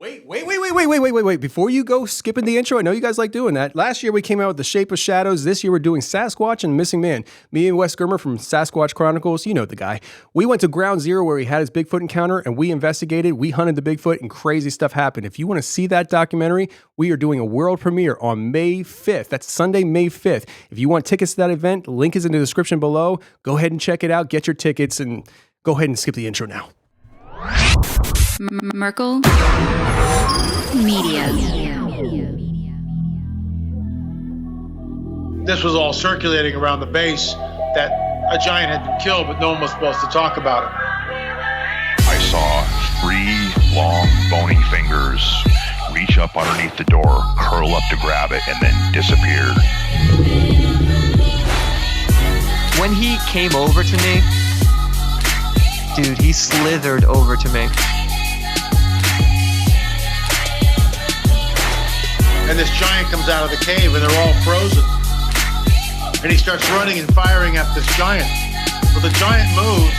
Wait. Before you go skipping the intro, I know you guys like doing that. Last year we came out with The Shape of Shadows. This year we're doing Sasquatch and Missing Man. Me and Wes Germer from Sasquatch Chronicles, you know the guy. We went to Ground Zero where he had his Bigfoot encounter and we investigated, we hunted the Bigfoot and crazy stuff happened. If you want to see that documentary, we are doing a world premiere on May 5th. That's Sunday, May 5th. If you want tickets to that event, link is in the description below. Go ahead and check it out, get your tickets, and go ahead and skip the intro now. Merkel Media. This was all circulating around the base that a giant had been killed, but no one was supposed to talk about it. I saw 3 long, bony fingers reach up underneath the door, curl up to grab it, and then disappeared. When he came over to me, dude, he slithered over to me. And this giant comes out of the cave and they're all frozen. And he starts running and firing at this giant. Well, the giant moves.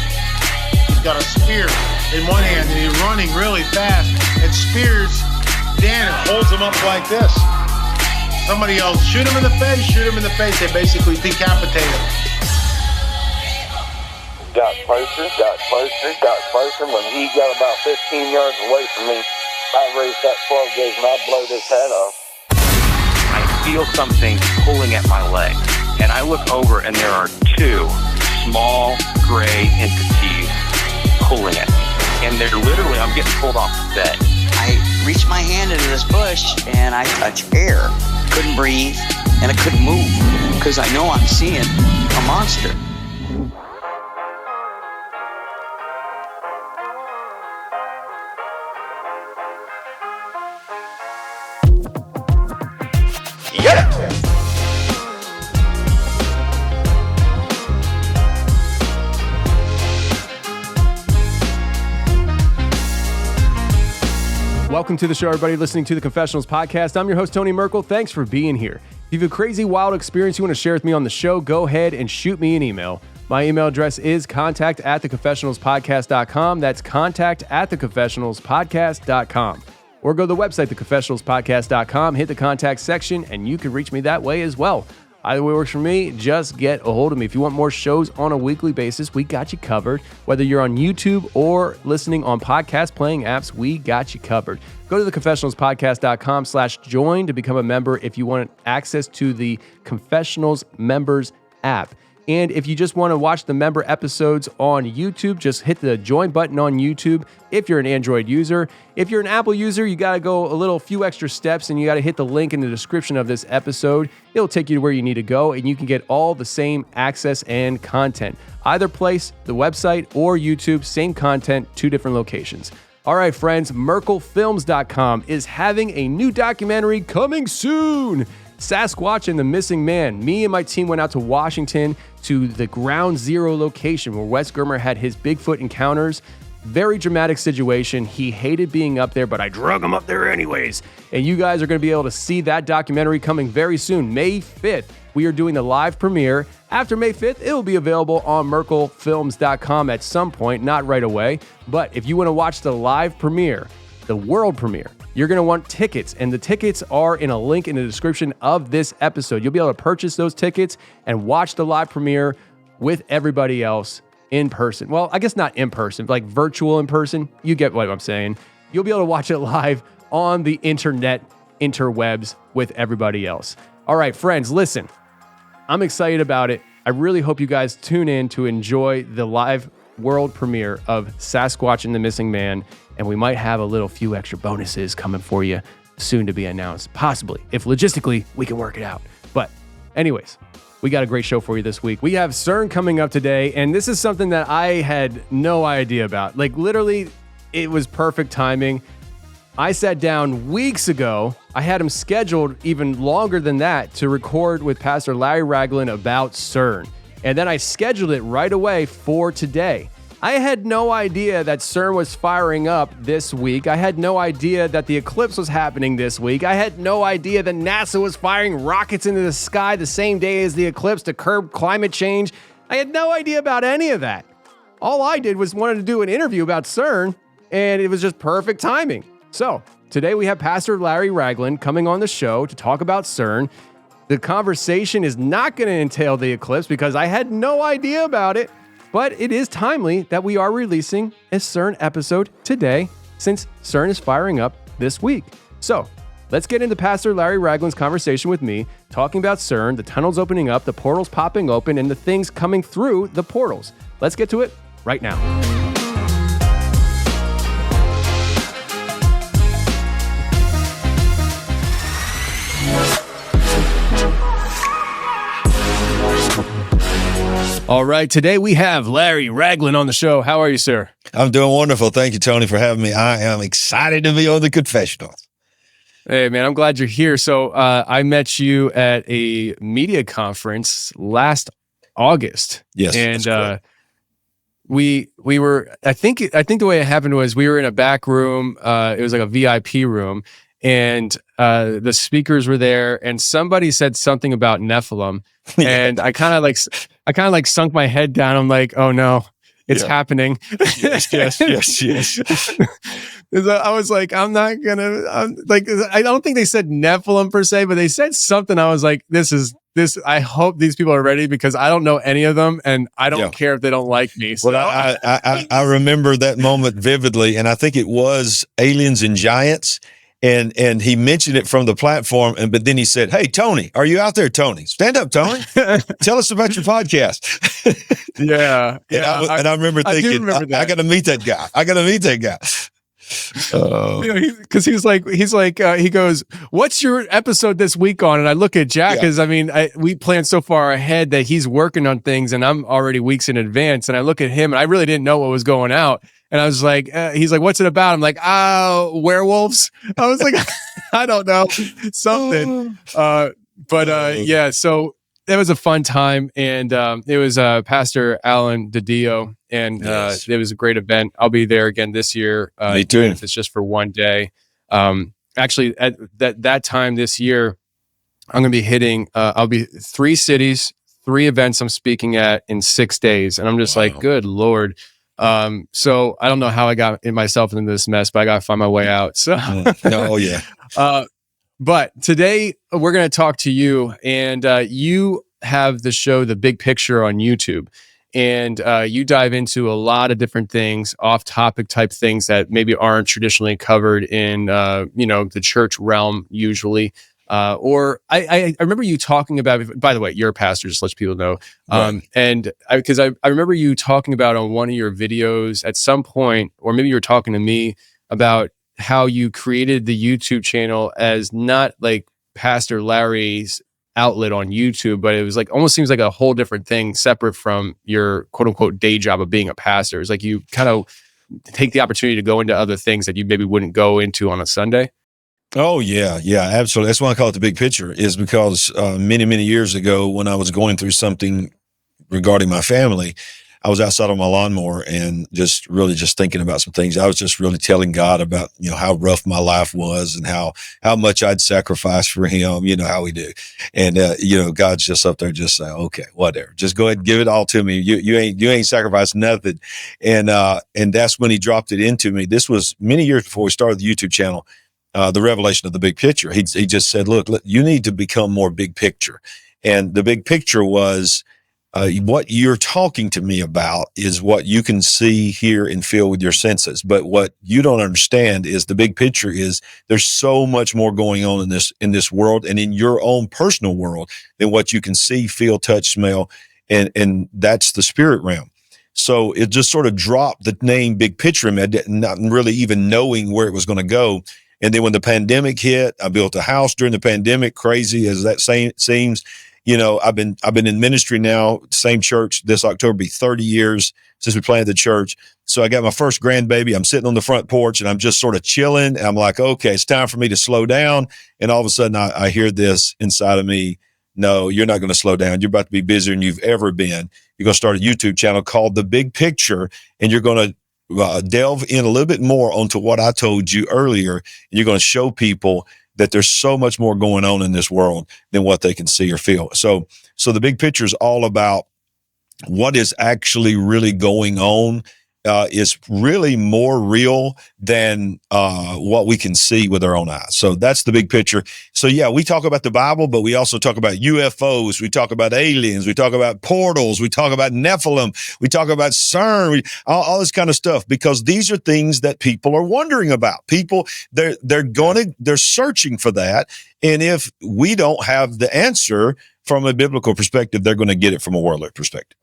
He's got a spear in one hand and he's running really fast and spears Dan and holds him up like this. Somebody yells, shoot him in the face, shoot him in the face. They basically decapitate him. Got closer. When he got about 15 yards away from me, I raised that 12 gauge and I blowed his head off. I feel something pulling at my leg, and I look over and there are 2 small gray entities pulling at me. And they're literally, I'm getting pulled off the bed. I reached my hand into this bush and I touched air. Couldn't breathe and I couldn't move because I know I'm seeing a monster. Welcome to the show, everybody listening to the Confessionals podcast. I'm your host, Tony Merkel. Thanks for being here. If you have a crazy, wild experience you want to share with me on the show, go ahead and shoot me an email. My email address is contact@theconfessionalspodcast.com. That's contact@theconfessionalspodcast.com. Or go to the website, theconfessionalspodcast.com, hit the contact section, and you can reach me that way as well. Either way works for me. Just get a hold of me. If you want more shows on a weekly basis, we got you covered. Whether you're on YouTube or listening on podcast playing apps, we got you covered. Go to theconfessionalspodcast.com/join to become a member if you want access to the Confessionals members app. And if you just want to watch the member episodes on YouTube, just hit the join button on YouTube if you're an Android user. If you're an Apple user, you got to go a few extra steps and you got to hit the link in the description of this episode. It'll take you to where you need to go and you can get all the same access and content. Either place, the website or YouTube, same content, 2 different locations. All right, friends, merkelfilms.com is having a new documentary coming soon. Sasquatch and the Missing Man. Me and my team went out to Washington to the Ground Zero location where Wes Germer had his Bigfoot encounters. Very dramatic situation. He hated being up there, but I drug him up there anyways. And you guys are going to be able to see that documentary coming very soon, May 5th. We are doing the live premiere. After May 5th, it will be available on merkelfilms.com at some point, not right away. But if you want to watch the live premiere, the world premiere, you're going to want tickets, and the tickets are in a link in the description of this episode. You'll be able to purchase those tickets and watch the live premiere with everybody else in person. Well, I guess not in person, like virtual in person. You get what I'm saying. You'll be able to watch it live on the interwebs with everybody else. All right, friends, listen. I'm excited about it. I really hope you guys tune in to enjoy the live world premiere of Sasquatch and the Missing Man. And we might have a few extra bonuses coming for you soon to be announced, possibly, if logistically we can work it out. But anyways, we got a great show for you this week. We have Cern coming up today, and this is something that I had no idea about. Like, literally, it was perfect timing. I sat down weeks ago. I had him scheduled even longer than that to record with Pastor Larry Raglin about Cern. And then I scheduled it right away for today. I had no idea that CERN was firing up this week. I had no idea that the eclipse was happening this week. I had no idea that NASA was firing rockets into the sky the same day as the eclipse to curb climate change. I had no idea about any of that. All I did was wanted to do an interview about CERN, and it was just perfect timing. So today we have Pastor Larry Raglin coming on the show to talk about Cern. The conversation is not going to entail the eclipse because I had no idea about it, but it is timely that we are releasing a Cern episode today since Cern is firing up this week. So let's get into Pastor Larry Raglin's conversation with me, talking about Cern, the tunnels opening up, the portals popping open, and the things coming through the portals. Let's get to it right now. All right, today we have Larry Raglin on the show. How are you, sir? I'm doing wonderful. Thank you, Tony, for having me. I am excited to be on the Confessionals. Hey, man, I'm glad you're here. So I met you at a media conference last August. Yes, and we were. I think the way it happened was we were in a back room. It was like a VIP room, and the speakers were there, and somebody said something about Nephilim, and I kind of like sunk my head down. I'm like, oh no, it's happening. Yes. I was like, I don't think they said Nephilim per se, but they said something. I was like, this. I hope these people are ready because I don't know any of them, and I don't care if they don't like me. So. Well, I remember that moment vividly, and I think it was Aliens and Giants. And he mentioned it from the platform, but then he said, "Hey, Tony, are you out there, Tony? Stand up, Tony. Tell us about your podcast." Yeah. And I remember thinking, I got to meet that guy. Because he goes, "What's your episode this week on?" And I look at Jack because we plan so far ahead that he's working on things, and I'm already weeks in advance. And I look at him, and I really didn't know what was going out. And I was like, he's like, "What's it about?" I'm like, werewolves. I was like, I don't know, something. Yeah. So it was a fun time, and it was Pastor Alan DiDio, and it was a great event. I'll be there again this year. Me too. If it's just for one day. Actually, at that time this year, I'm going to be hitting. I'll be 3 cities, 3 events I'm speaking at in 6 days, and I'm just like, good Lord. So I don't know how I got myself into this mess, but I got to find my way out. So, but today we're going to talk to you, and you have the show, The Big Picture, on YouTube, and you dive into a lot of different things, off-topic type things that maybe aren't traditionally covered in, the church realm usually. Or I remember you talking about, by the way, you're a pastor, just to let people know. And because I remember you talking about on one of your videos at some point, or maybe you were talking to me about how you created the YouTube channel as not like Pastor Larry's outlet on YouTube, but it was like, almost seems like a whole different thing separate from your quote unquote day job of being a pastor. It's like you kind of take the opportunity to go into other things that you maybe wouldn't go into on a Sunday. Oh, yeah, absolutely. That's why I call it The Big Picture, is because many, many years ago when I was going through something regarding my family, I was outside on my lawnmower and just thinking about some things. I was just really telling God about, how rough my life was and how much I'd sacrifice for him, how we do. And, God's just up there just saying, okay, whatever, just go ahead and give it all to me. You ain't sacrificed nothing. And that's when he dropped it into me. This was many years before we started the YouTube channel. The revelation of the big picture. He just said, look, you need to become more big picture. And the big picture was what you're talking to me about is what you can see, hear, and feel with your senses. But what you don't understand is the big picture is there's so much more going on in this world and in your own personal world than what you can see, feel, touch, smell. And that's the spirit realm. So it just sort of dropped the name Big Picture in me, not really even knowing where it was going to go. And then when the pandemic hit, I built a house during the pandemic, crazy as that seems. I've been in ministry now, same church, this October be 30 years since we planted the church. So I got my first grandbaby. I'm sitting on the front porch and I'm just sort of chilling. And I'm like, okay, it's time for me to slow down. And all of a sudden I hear this inside of me. No, you're not going to slow down. You're about to be busier than you've ever been. You're going to start a YouTube channel called The Big Picture, and you're going to delve in a little bit more onto what I told you earlier. And you're going to show people that there's so much more going on in this world than what they can see or feel. So the big picture is all about what is actually really going on is really more real than what we can see with our own eyes. So that's the big picture. So yeah, we talk about the Bible, but we also talk about UFOs. We talk about aliens. We talk about portals. We talk about Nephilim. We talk about CERN. All this kind of stuff, because these are things that people are wondering about. People, they're searching for that. And if we don't have the answer from a biblical perspective, they're going to get it from a worldly perspective.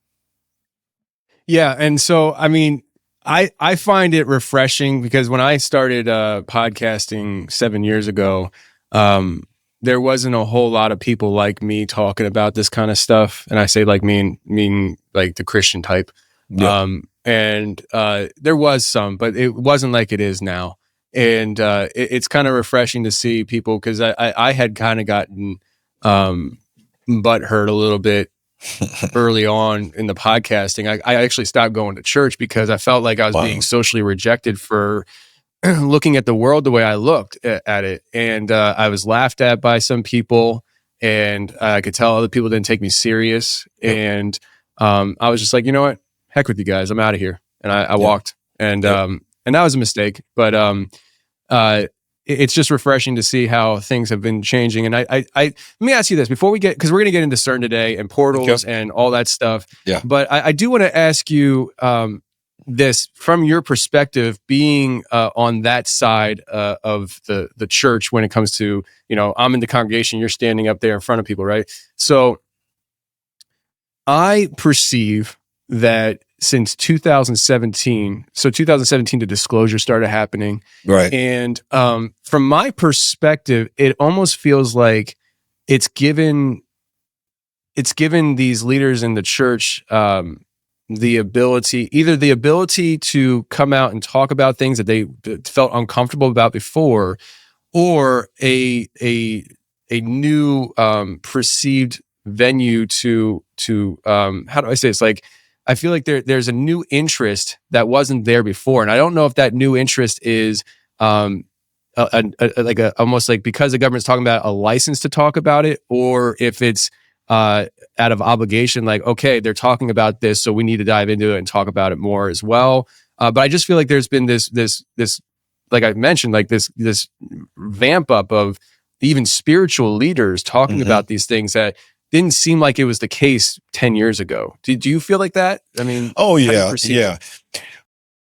Yeah. And so, I mean, I find it refreshing, because when I started podcasting 7 years ago, there wasn't a whole lot of people like me talking about this kind of stuff. And I say like mean like the Christian type. Yeah. And there was some, but it wasn't like it is now. And it's kind of refreshing to see people, because I had kind of gotten butthurt a little bit early on in the podcasting. I actually stopped going to church because I felt like I was being socially rejected for looking at the world the way I looked at it. And I was laughed at by some people, and I could tell other people didn't take me serious. And I was just like, you know what? Heck with you guys. I'm out of here. And I walked. And that was a mistake. But it's just refreshing to see how things have been changing. And I let me ask you this before we get, because we're going to get into CERN today and portals and all that stuff. Yeah. But I do want to ask you this from your perspective, being on that side of the church when it comes to, I'm in the congregation, you're standing up there in front of people, right? So I perceive that since 2017, the disclosure started happening. Right. And from my perspective, it almost feels like it's given these leaders in the church the ability to come out and talk about things that they felt uncomfortable about before, or a new perceived venue to how do I say, it's like, I feel like there's a new interest that wasn't there before. And I don't know if that new interest is almost like because the government's talking about a license to talk about it, or if it's out of obligation, like, okay, they're talking about this, so we need to dive into it and talk about it more as well. But I just feel like there's been this, like I mentioned, like this vamp up of even spiritual leaders talking about these things that didn't seem like it was the case 10 years ago. Do you feel like that? I mean, oh yeah, yeah.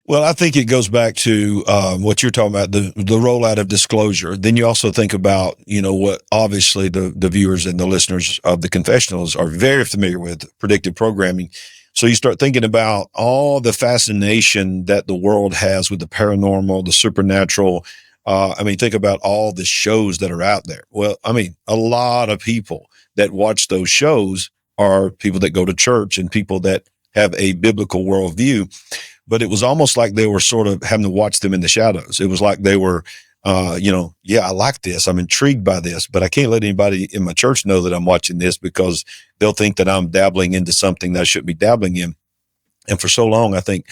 Well, I think it goes back to what you're talking about, the rollout of disclosure. Then you also think about, what obviously the viewers and the listeners of the Confessionals are very familiar with, predictive programming. So you start thinking about all the fascination that the world has with the paranormal, the supernatural. Think about all the shows that are out there. Well, a lot of people that watch those shows are people that go to church and people that have a biblical worldview. But it was almost like they were sort of having to watch them in the shadows. It was like they were, I like this. I'm intrigued by this, but I can't let anybody in my church know that I'm watching this, because they'll think that I'm dabbling into something that I shouldn't be dabbling in. And for so long, I think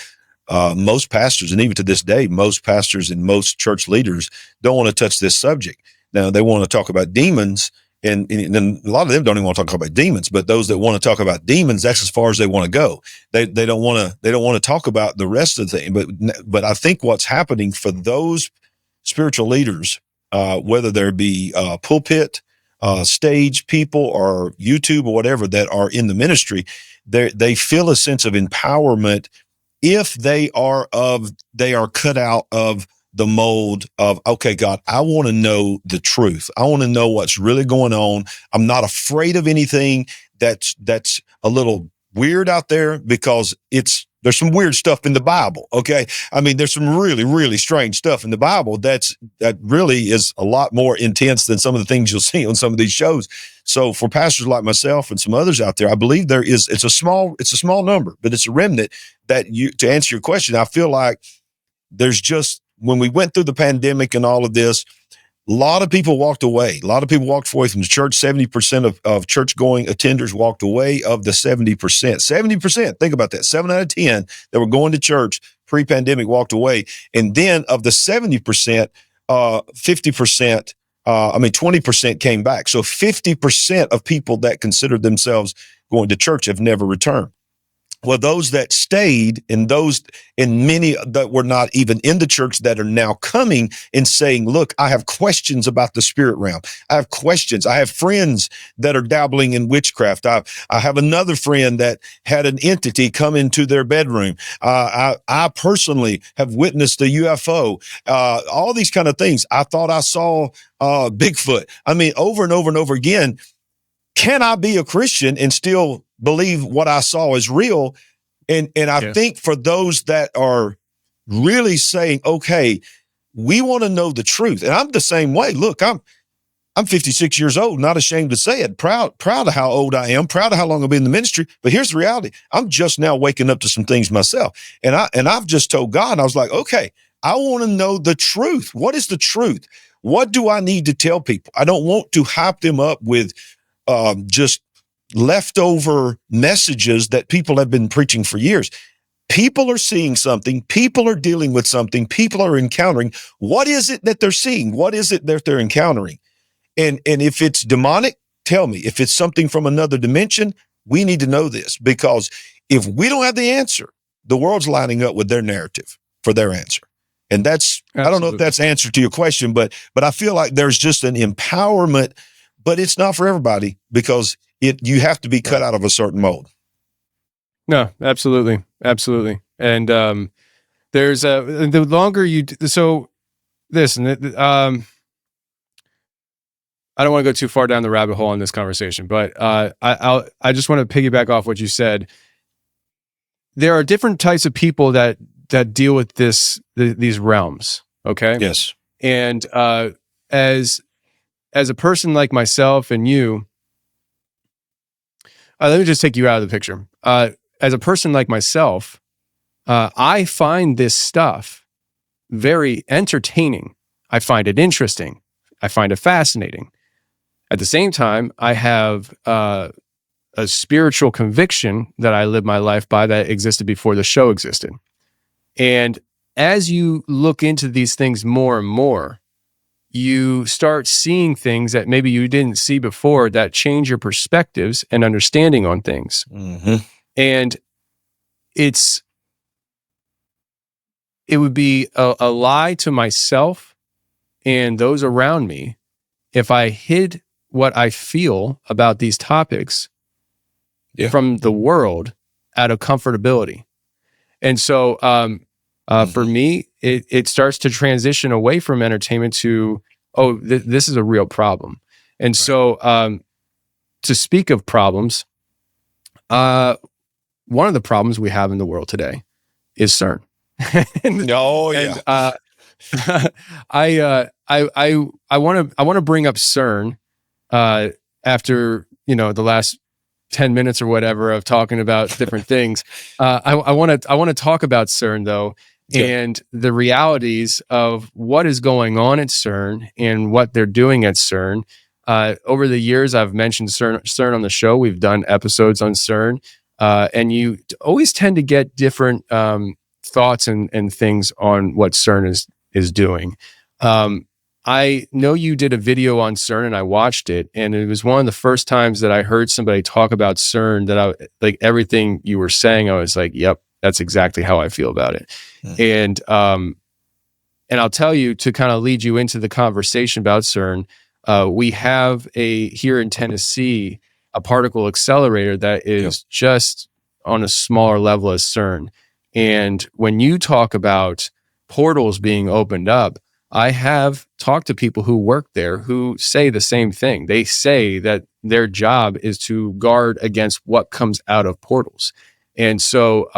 most pastors, and even to this day, most pastors and most church leaders don't want to touch this subject. Now, they want to talk about demons, and a lot of them don't even want to talk about demons. But those that want to talk about demons, that's as far as they want to go. They don't want to talk about the rest of the thing. But I think what's happening for those spiritual leaders, whether there be pulpit, stage people, or YouTube or whatever, that are in the ministry, they feel a sense of empowerment if they are cut out of the mold of, okay, God, I want to know the truth. I want to know what's really going on. I'm not afraid of anything that's a little weird out there, because there's some weird stuff in the Bible. Okay. There's some really, really strange stuff in the Bible that really is a lot more intense than some of the things you'll see on some of these shows. So for pastors like myself and some others out there, I believe it's a small number, but it's a remnant that to answer your question, I feel like there's just, when we went through the pandemic and all of this, a lot of people walked away. A lot of people walked away from the church. 70% of church-going attenders walked away of the 70%. 70%, think about that. 7 out of 10 that were going to church pre-pandemic walked away. And then of the 70%, 20% came back. So 50% of people that considered themselves going to church have never returned. Well, those that stayed and many that were not even in the church that are now coming and saying, look, I have questions about the spirit realm. I have questions. I have friends that are dabbling in witchcraft. I have another friend that had an entity come into their bedroom. I personally have witnessed a UFO, all these kind of things. I thought I saw Bigfoot. I mean, over and over and over again. Can I be a Christian and still believe what I saw is real? And I think for those that are really saying, okay, we want to know the truth. And I'm the same way. Look, I'm 56 years old, not ashamed to say it. Proud of how old I am, proud of how long I've been in the ministry. But here's the reality. I'm just now waking up to some things myself. And I've just told God, I was like, okay, I want to know the truth. What is the truth? What do I need to tell people? I don't want to hype them up with just leftover messages that people have been preaching for years. People are seeing something. People are dealing with something. People are encountering. What is it that they're seeing? What is it that they're encountering? And if it's demonic, tell me. If it's something from another dimension, we need to know this, because if we don't have the answer, the world's lining up with their narrative for their answer. And that's, absolutely. I don't know if that's answer to your question, but I feel like there's just an empowerment. But it's not for everybody, because you have to be cut out of a certain mold. No, absolutely. Absolutely. And there's the longer you, so listen, I don't want to go too far down the rabbit hole in this conversation, but I just want to piggyback off what you said. There are different types of people that deal with these realms. Okay. Yes. And as a person like myself and you, let me just take you out of the picture. As a person like myself, I find this stuff very entertaining. I find it interesting. I find it fascinating. At the same time, I have a spiritual conviction that I live my life by that existed before the show existed. And as you look into these things more and more, you start seeing things that maybe you didn't see before that change your perspectives and understanding on things. Mm-hmm. And it would be a lie to myself and those around me if I hid what I feel about these topics from the world out of comfortability. And so, for me, it starts to transition away from entertainment to, this is a real problem. And so, to speak of problems, one of the problems we have in the world today is CERN. I want to bring up CERN after the last 10 minutes or whatever of talking about different things. I want to talk about CERN though. And the realities of what is going on at CERN and what they're doing at CERN. Over the years, I've mentioned CERN on the show. We've done episodes on CERN, and you always tend to get different thoughts and things on what CERN is doing. I know you did a video on CERN, and I watched it, and it was one of the first times that I heard somebody talk about CERN that everything you were saying, I was like, yep, that's exactly how I feel about it. Mm-hmm. And I'll tell you, to kind of lead you into the conversation about CERN, we have here in Tennessee, a particle accelerator that is just on a smaller level as CERN. And when you talk about portals being opened up, I have talked to people who work there who say the same thing. They say that their job is to guard against what comes out of portals. And so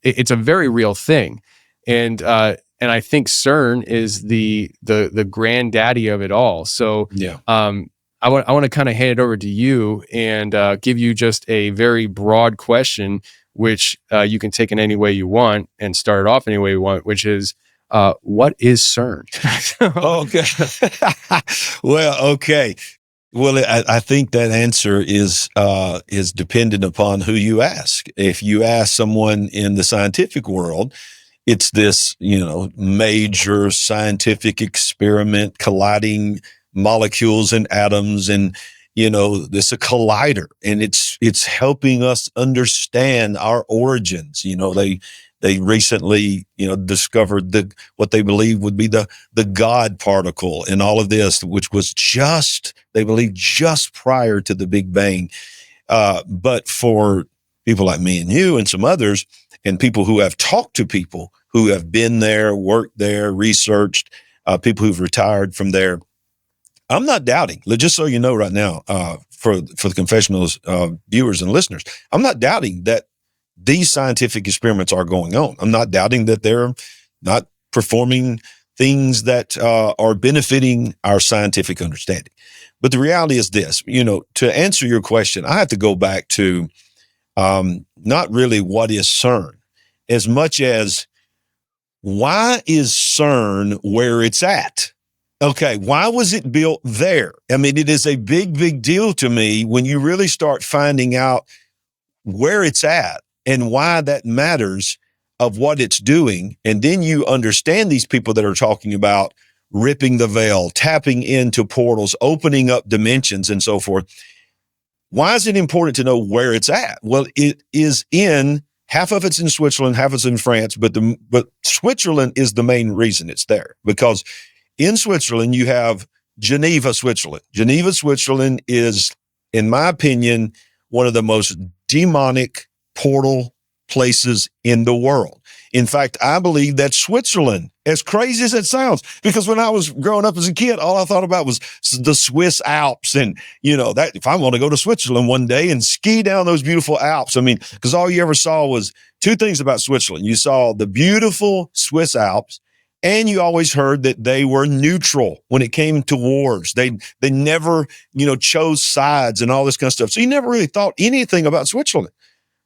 it's a very real thing. And I think CERN is the granddaddy of it all. So I want to kind of hand it over to you and give you just a very broad question, which you can take in any way you want and start it off any way you want, which is, what is CERN? Okay. Well, okay. Well, I think that answer is dependent upon who you ask. If you ask someone in the scientific world, it's this, major scientific experiment colliding molecules and atoms and It's a collider, and it's helping us understand our origins. They recently, discovered what they believe would be the God particle in all of this, which was they believe just prior to the Big Bang. But for people like me and you and some others, and people who have talked to people who have been there, worked there, researched, people who've retired from there, I'm not doubting, just so you know right now, for the Confessionals viewers and listeners, I'm not doubting that these scientific experiments are going on. I'm not doubting that they're not performing things that are benefiting our scientific understanding. But the reality is this, to answer your question, I have to go back to not really what is CERN, as much as why is CERN where it's at? Okay, why was it built there? I mean, it is a big, big deal to me when you really start finding out where it's at and why that matters of what it's doing. And then you understand these people that are talking about ripping the veil, tapping into portals, opening up dimensions and so forth. Why is it important to know where it's at? Well, it is half of it's in Switzerland, half of it's in France, but Switzerland is the main reason it's there, because in Switzerland, you have Geneva, Switzerland. Geneva, Switzerland is, in my opinion, one of the most demonic portal places in the world. In fact, I believe that Switzerland, as crazy as it sounds, because when I was growing up as a kid, all I thought about was the Swiss Alps. And, that if I want to go to Switzerland one day and ski down those beautiful Alps, because all you ever saw was two things about Switzerland. You saw the beautiful Swiss Alps, and you always heard that they were neutral when it came to wars. They never, chose sides and all this kind of stuff. So you never really thought anything about Switzerland.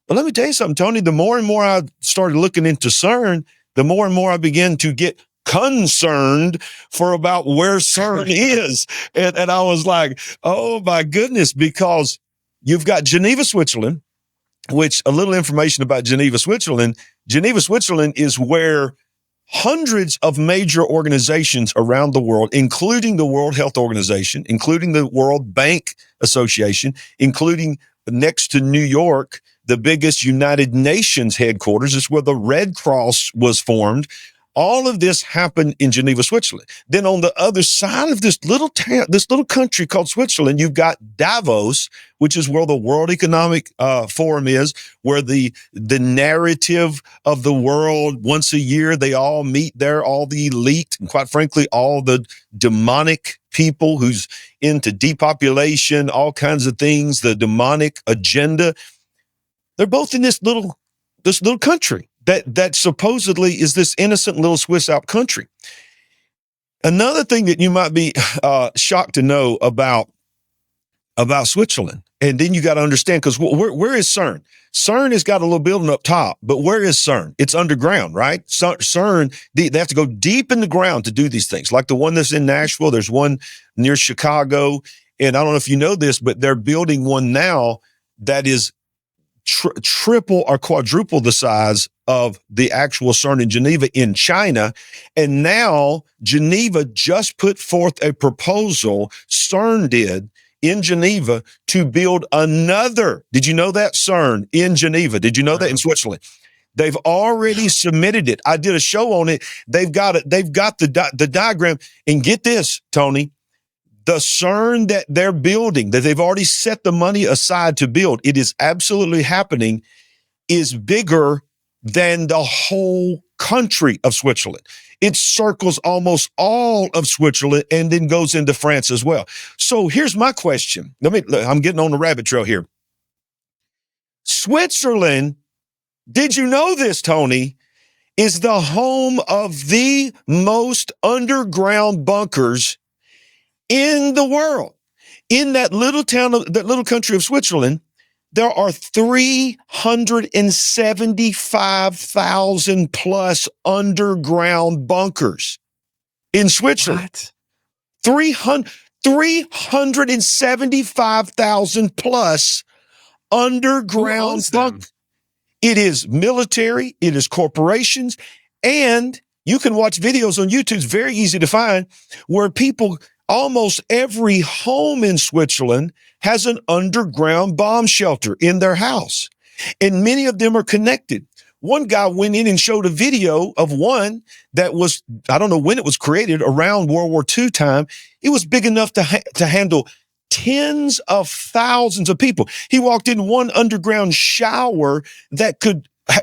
But let me tell you something, Tony, the more and more I started looking into CERN, the more and more I began to get concerned about where CERN is. And I was like, oh my goodness, because you've got Geneva, Switzerland, which a little information about Geneva, Switzerland. Geneva, Switzerland is where hundreds of major organizations around the world, including the World Health Organization, including the World Bank Association, including next to New York, the biggest United Nations headquarters, is where the Red Cross was formed. All of this happened in Geneva, Switzerland. Then on the other side of this little town, this little country called Switzerland, you've got Davos, which is where the World Economic Forum is, where the narrative of the world, once a year, they all meet there, all the elite, and quite frankly, all the demonic people who's into depopulation, all kinds of things, the demonic agenda. They're both in this little country that supposedly is this innocent little Swiss Alp country. Another thing that you might be shocked to know about Switzerland, and then you got to understand, because where is CERN? CERN has got a little building up top, but where is CERN? It's underground, right? CERN, they have to go deep in the ground to do these things. Like the one that's in Nashville, there's one near Chicago, and I don't know if you know this, but they're building one now that is triple or quadruple the size of the actual CERN in Geneva in China. And now Geneva just put forth a proposal, CERN did, in Geneva, to build another. Did you know that? CERN in Geneva. Did you know that? In Switzerland. They've already submitted it. I did a show on it. They've got it. They've got the diagram. And get this, Tony, the CERN that they're building, that they've already set the money aside to build, it is absolutely happening, is bigger than the whole country of Switzerland. It circles almost all of Switzerland and then goes into France as well. So here's my question. I'm getting on the rabbit trail here. Switzerland, did you know this, Tony, is the home of the most underground bunkers in the world. In that little town, that little country of Switzerland, there are 375,000 plus underground bunkers in Switzerland. What? 375,000 plus underground bunkers. It is military, it is corporations, and you can watch videos on YouTube. It's very easy to find where people Almost every home in Switzerland has an underground bomb shelter in their house, and many of them are connected. One guy went in and showed a video of one that was, I don't know when it was created, around World War II time. It was big enough to handle tens of thousands of people. He walked in one underground shower that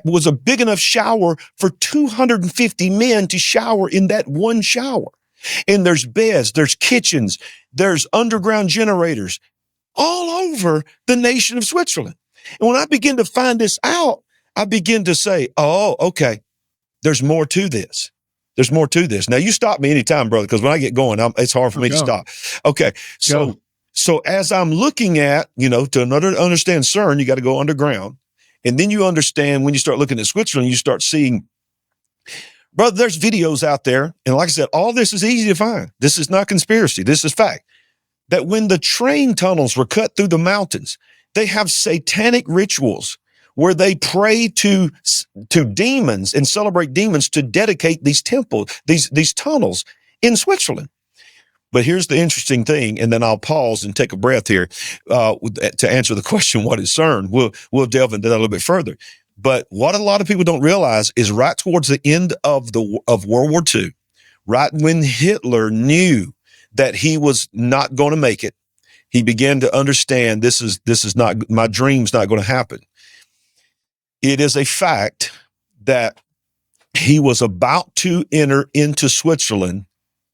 was a big enough shower for 250 men to shower in that one shower. And there's beds, there's kitchens, there's underground generators all over the nation of Switzerland. And when I begin to find this out, I begin to say, oh, okay, there's more to this. There's more to this. Now, you stop me anytime, brother, because when I get going, it's hard for me to stop. Okay, so as I'm looking at, to understand CERN, you got to go underground. And then you understand, when you start looking at Switzerland, you start seeing, brother, there's videos out there. And like I said, all this is easy to find. This is not conspiracy. This is fact. That when the train tunnels were cut through the mountains, they have satanic rituals where they pray to demons and celebrate demons to dedicate these temples, these tunnels in Switzerland. But here's the interesting thing, and then I'll pause and take a breath here to answer the question, what is CERN? We'll delve into that a little bit further. But what a lot of people don't realize is right towards the end of World War II, right when Hitler knew that he was not going to make it, he began to understand this is not, my dream's not going to happen. It is a fact that he was about to enter into Switzerland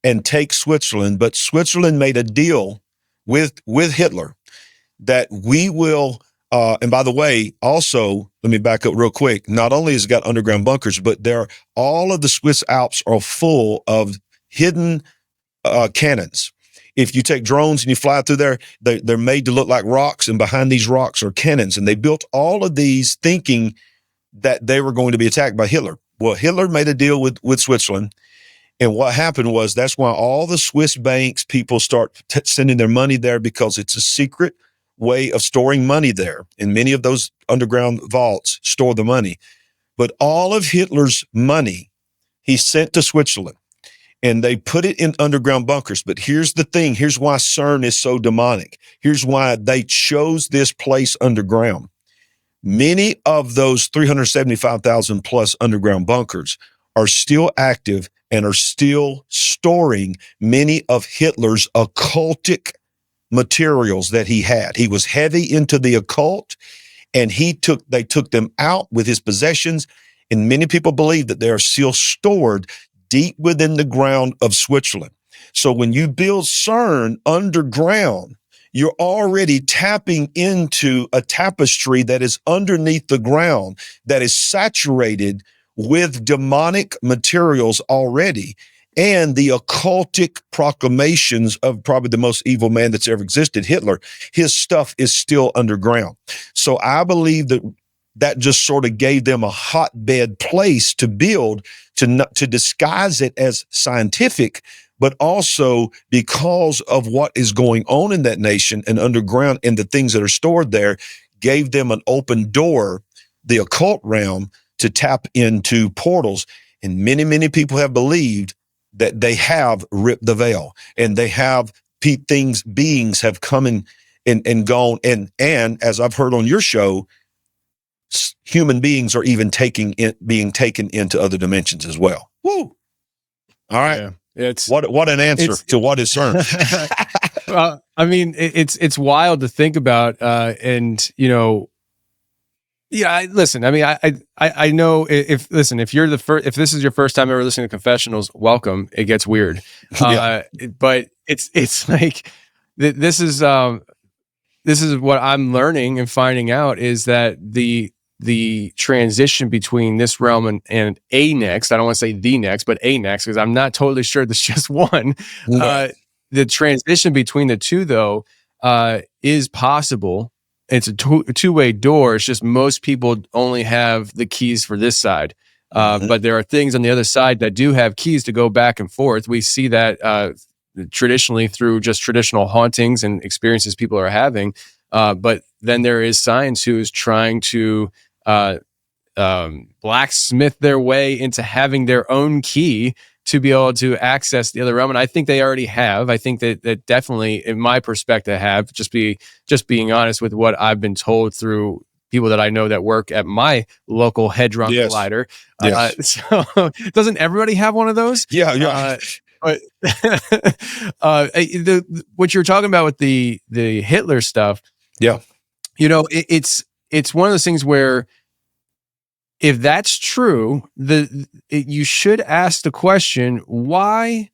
and take Switzerland, but Switzerland made a deal with Hitler that we will, and by the way, also, let me back up real quick. Not only has it got underground bunkers, but all of the Swiss Alps are full of hidden cannons. If you take drones and you fly through there, they're made to look like rocks, and behind these rocks are cannons. And they built all of these thinking that they were going to be attacked by Hitler. Well, Hitler made a deal with Switzerland. And what happened was, that's why all the Swiss banks, people start sending their money there, because it's a secret way of storing money there. And many of those underground vaults store the money. But all of Hitler's money, he sent to Switzerland. And they put it in underground bunkers. But here's the thing. Here's why CERN is so demonic. Here's why they chose this place underground. Many of those 375,000 plus underground bunkers are still active and are still storing many of Hitler's occultic materials that he had. He was heavy into the occult, and they took them out with his possessions. And many people believe that they are still stored deep within the ground of Switzerland. So when you build CERN underground, you're already tapping into a tapestry that is underneath the ground, that is saturated with demonic materials already, and the occultic proclamations of probably the most evil man that's ever existed, Hitler. His stuff is still underground. So I believe that just sort of gave them a hotbed place to build, to disguise it as scientific, but also because of what is going on in that nation and underground and the things that are stored there, gave them an open door, the occult realm, to tap into portals. And many, many people have believed that they have ripped the veil, and they have beings have come in and gone. And as I've heard on your show, human beings are even being taken into other dimensions as well. Woo! All right. Yeah. It's what an answer to what is CERN. Well, I mean, it's wild to think about, and listen. I mean, I know if this is your first time ever listening to Confessionals, welcome. It gets weird, but it's like this is what I'm learning and finding out, is that the transition between this realm and a next, I don't want to say the next, but a next, because I'm not totally sure there's just one. No. The transition between the two, though, is possible. It's a two-way door. It's just most people only have the keys for this side. But there are things on the other side that do have keys to go back and forth. We see that traditionally through just traditional hauntings and experiences people are having. But then there is science who is trying to blacksmith their way into having their own key to be able to access the other realm. And I think they already have. I think that definitely, in my perspective, have just being honest with what I've been told through people that I know that work at my local Hadron Collider. Yes. So doesn't everybody have one of those? Yeah. But what you're talking about with the Hitler stuff, it's one of those things where if that's true, you should ask the question: why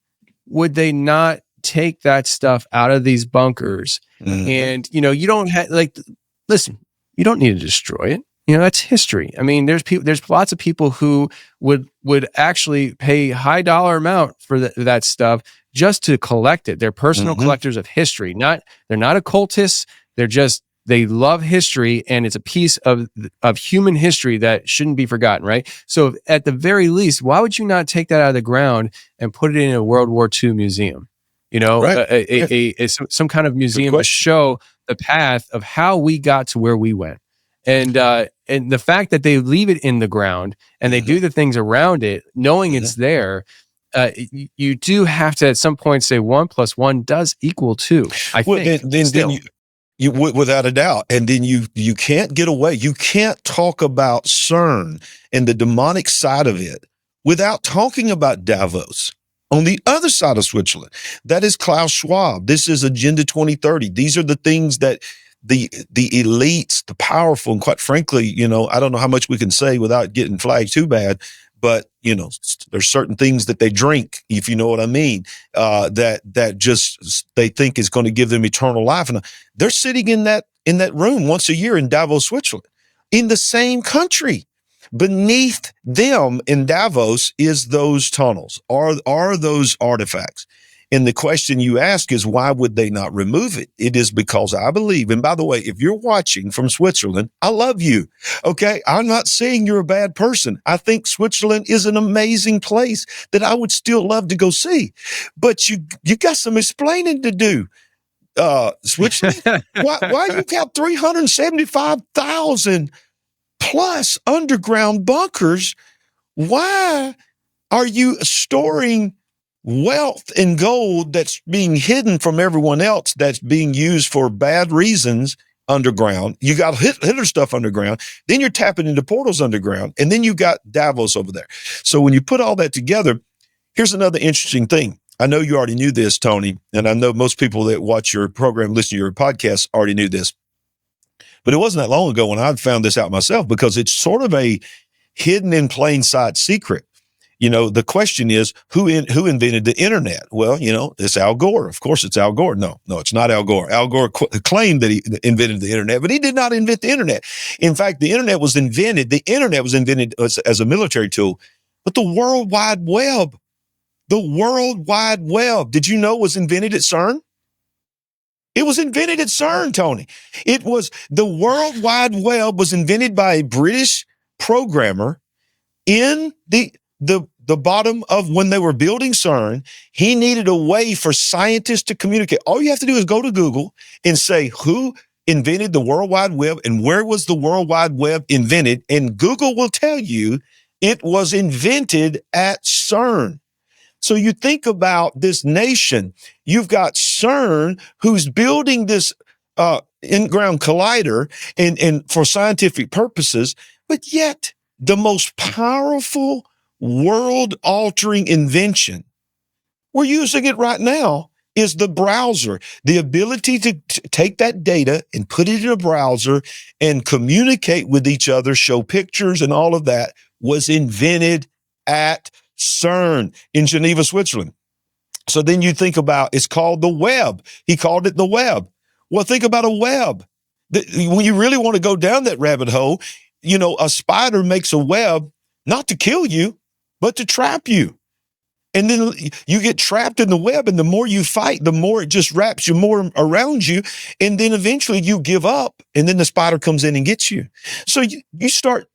would they not take that stuff out of these bunkers? Mm-hmm. And you don't have listen, you don't need to destroy it. That's history. I mean, there's lots of people who would actually pay high dollar amount for that stuff just to collect it. They're personal collectors of history. They're not occultists. They love history, and it's a piece of human history that shouldn't be forgotten, right? So at the very least, why would you not take that out of the ground and put it in a World War II museum? Right. Some kind of museum to show the path of how we got to where we went. And the fact that they leave it in the ground and they do the things around it, knowing it's there, you do have to at some point say 1 + 1 does equal 2. I think. Then you without a doubt, and then you can't get away. You can't talk about CERN and the demonic side of it without talking about Davos. On the other side of Switzerland, that is Klaus Schwab. This is Agenda 2030. These are the things that the elites, the powerful, and quite frankly, I don't know how much we can say without getting flagged too bad, but there's certain things that they drink, if you know what I mean, that just they think is going to give them eternal life, and they're sitting in that room once a year in Davos, Switzerland, in the same country. Beneath them in Davos is those tunnels, are those artifacts. And the question you ask is, why would they not remove it? It is because I believe, and by the way, if you're watching from Switzerland, I love you. Okay. I'm not saying you're a bad person. I think Switzerland is an amazing place that I would still love to go see, but you got some explaining to do. Switzerland, why you got 375,000 plus underground bunkers? Why are you storing wealth and gold that's being hidden from everyone else, that's being used for bad reasons underground? You got Hitler stuff underground, then you're tapping into portals underground, and then you got Davos over there. So when you put all that together, here's another interesting thing. I know you already knew this, Tony, and I know most people that watch your program, listen to your podcast, already knew this. But it wasn't that long ago when I found this out myself, because it's sort of a hidden in plain sight secret. The question is, who invented the internet? Well, it's Al Gore. Of course, it's Al Gore. No, it's not Al Gore. Al Gore claimed that he invented the internet, but he did not invent the internet. In fact, the internet was invented as a military tool, but the World Wide Web, did you know was invented at CERN? It was invented at CERN, Tony. The World Wide Web was invented by a British programmer in the bottom of when they were building CERN. He needed a way for scientists to communicate. All you have to do is go to Google and say, who invented the World Wide Web and where was the World Wide Web invented? And Google will tell you it was invented at CERN. So you think about this nation, you've got CERN who's building this in-ground collider and for scientific purposes, but yet the most powerful world-altering invention, we're using it right now, is the browser. The ability to take that data and put it in a browser and communicate with each other, show pictures and all of that was invented at CERN in Geneva, Switzerland. So then you think about, it's called the web. He called it the web. Well, think about a web. When you really want to go down that rabbit hole, a spider makes a web not to kill you, but to trap you. And then you get trapped in the web, and the more you fight, the more it just wraps you more around you. And then eventually you give up, and then the spider comes in and gets you. So you start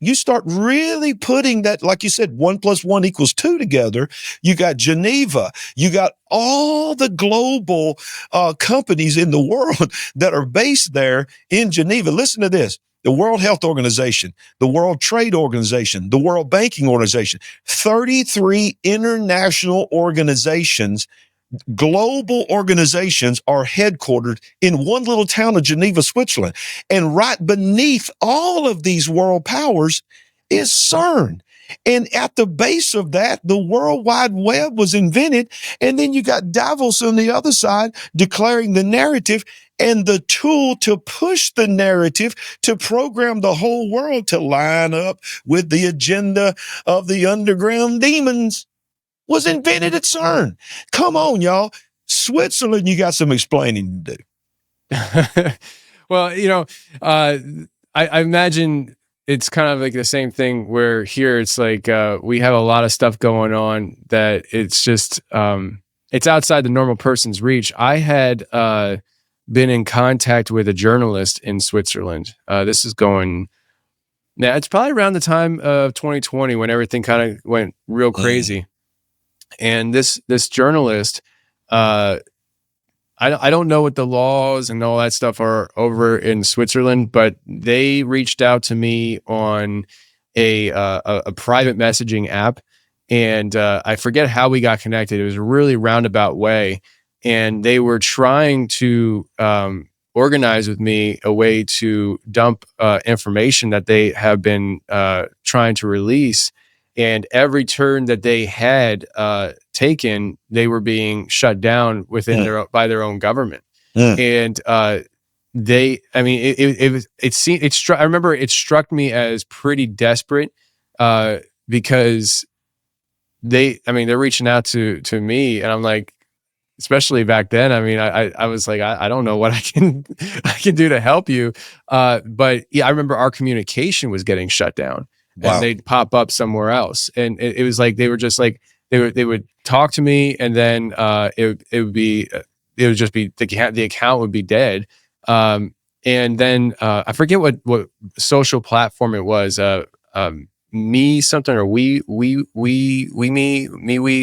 really putting that, like you said, 1 + 1 = 2 together. You got Geneva. You got all the global companies in the world that are based there in Geneva. Listen to this. the World Health Organization, the World Trade Organization, the World Banking Organization, 33 international organizations, global organizations are headquartered in one little town of Geneva, Switzerland. And right beneath all of these world powers is CERN. And at the base of that, the World Wide Web was invented. And then you got Davos on the other side declaring the narrative and the tool to push the narrative to program the whole world to line up with the agenda of the underground demons was invented at CERN. Come on, y'all. Switzerland, you got some explaining to do. Well, I imagine it's kind of like the same thing where here it's like we have a lot of stuff going on that it's just it's outside the normal person's reach. I had been in contact with a journalist in Switzerland. This is going, yeah, it's probably around the time of 2020 when everything kind of went real crazy. And this journalist, I don't know what the laws and all that stuff are over in Switzerland, but they reached out to me on a private messaging app, and I forget how we got connected. It was a really roundabout way, and they were trying to organize with me a way to dump information that they have been trying to release. And every turn that they had taken, they were being shut down within by their own government. And I remember it struck me as pretty desperate because they're reaching out to me, and I'm like, especially back then, I was like, I don't know what I can do to help you. But yeah, I remember our communication was getting shut down. Wow. And they'd pop up somewhere else, and it was like they were just like they would talk to me, and then it would just be the account would be dead, and then I forget what social platform it was, me something or we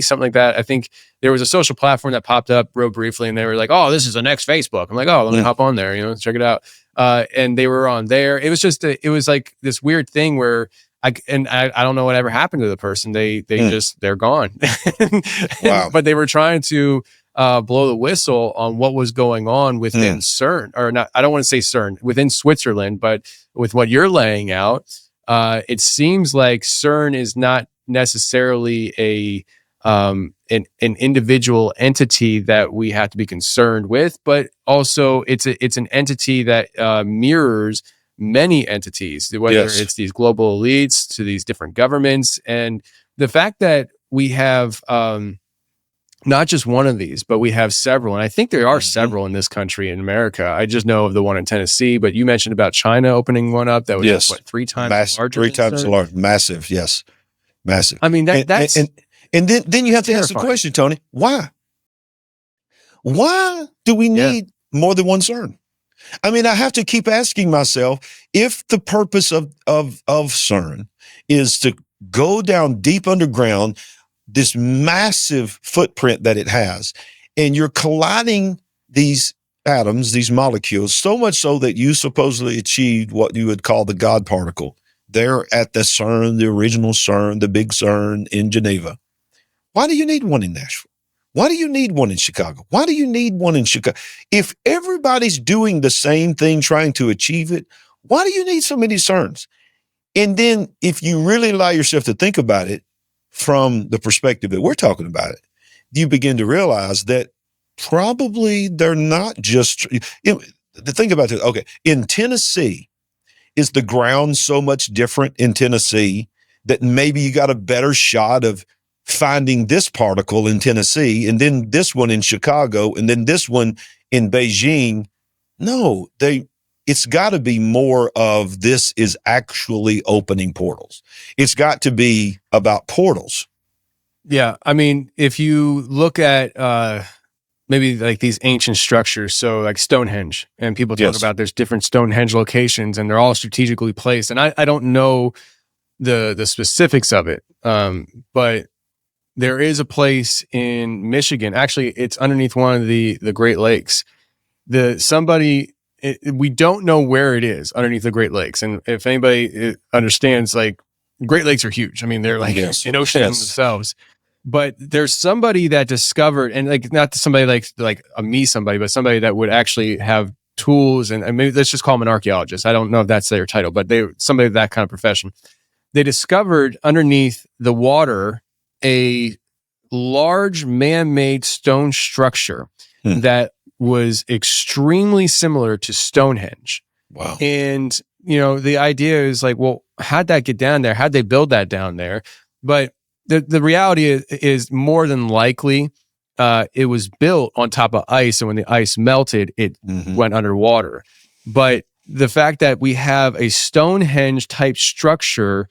something like that. I think there was a social platform that popped up real briefly, and they were like, "Oh, this is the next Facebook." I'm like, "Oh, let me hop on there, check it out." And they were on there. It was just it was like this weird thing where. I don't know what ever happened to the person. They're gone. Wow. But they were trying to blow the whistle on what was going on within CERN, or not. I don't want to say CERN, within Switzerland, but with what you're laying out, it seems like CERN is not necessarily an individual entity that we have to be concerned with, but also it's an entity that mirrors many entities, whether it's these global elites to these different governments. And the fact that we have not just one of these, but we have several, and I think there are several in this country, in America. I just know of the one in Tennessee, but you mentioned about China opening one up that was 3 times larger. 3 times large, massive, yes, massive. I mean, that's and then you have to ask the question, Tony, why? Why do we need more than one CERN? I mean, I have to keep asking myself, if the purpose of CERN is to go down deep underground, this massive footprint that it has, and you're colliding these atoms, these molecules, so much so that you supposedly achieved what you would call the God particle there at the CERN, the original CERN, the big CERN in Geneva. Why do you need one in Nashville? Why do you need one in Chicago? Why do you need one in Chicago? If everybody's doing the same thing, trying to achieve it, why do you need so many CERNs? And then if you really allow yourself to think about it from the perspective that we're talking about it, you begin to realize that probably they're not just, the thing about it, okay, in Tennessee, is the ground so much different in Tennessee that maybe you got a better shot of finding this particle in Tennessee, and then this one in Chicago, and then this one in Beijing? No, it's got to be more of this is actually opening portals. It's got to be about portals. Yeah. I mean, if you look at maybe like these ancient structures, so like Stonehenge, and people talk about there's different Stonehenge locations and they're all strategically placed. And I don't know the specifics of it, but there is a place in Michigan. Actually, it's underneath one of the Great Lakes. Somebody we don't know where it is underneath the Great Lakes. And if anybody understands, like, Great Lakes are huge. I mean, they're like an ocean themselves. But there's somebody that discovered, and like not somebody like somebody, but somebody that would actually have tools, and maybe let's just call them an archaeologist. I don't know if that's their title, but somebody of that kind of profession. They discovered underneath the water a large man-made stone structure that was extremely similar to Stonehenge. Wow. And, the idea is like, well, how'd that get down there? How'd they build that down there? But the reality is more than likely, it was built on top of ice. And when the ice melted, it went underwater. But the fact that we have a Stonehenge type structure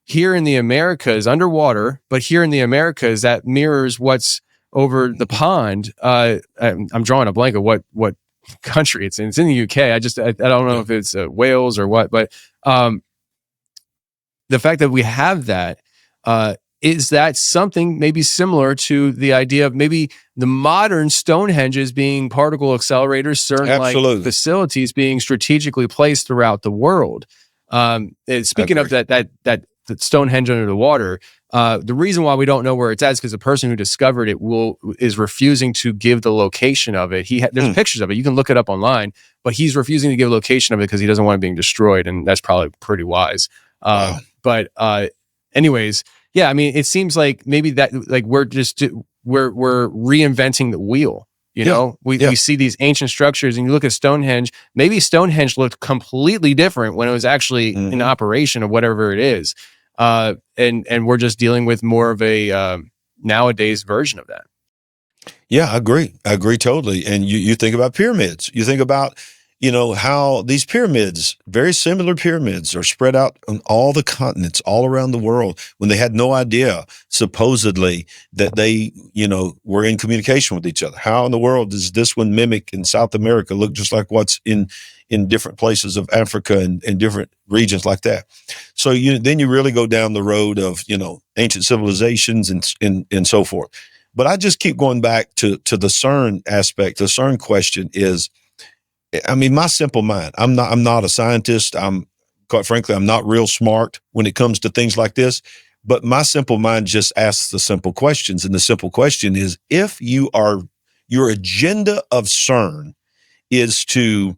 here in the Americas underwater, but here in the Americas, that mirrors what's over the pond. I'm drawing a blank of what country it's in. It's in the UK. I don't know if it's Wales or what, but the fact that we have that, is that something maybe similar to the idea of maybe the modern Stonehenges being particle accelerators, CERN-like facilities being strategically placed throughout the world. Speaking of that Stonehenge under the water, the reason why we don't know where it's at is because the person who discovered it is refusing to give the location of it. There's pictures of it. You can look it up online, but he's refusing to give a location of it because he doesn't want it being destroyed, and that's probably pretty wise. Wow. But anyways, yeah, I mean, it seems like maybe that like we're reinventing the wheel. We see these ancient structures, and you look at Stonehenge. Maybe Stonehenge looked completely different when it was actually in operation, or whatever it is. And we're just dealing with more of a nowadays version of that. Yeah, I agree totally. And you think about pyramids. You think about, how these pyramids, very similar pyramids, are spread out on all the continents, all around the world, when they had no idea, supposedly, that they, were in communication with each other. How in the world does this one mimic in South America look just like what's in different places of Africa and different regions like that? So then you really go down the road of, ancient civilizations and so forth. But I just keep going back to the CERN aspect. The CERN question is, I mean, my simple mind, I'm not a scientist. Quite frankly, I'm not real smart when it comes to things like this, but my simple mind just asks the simple questions. And the simple question is, if your agenda of CERN is to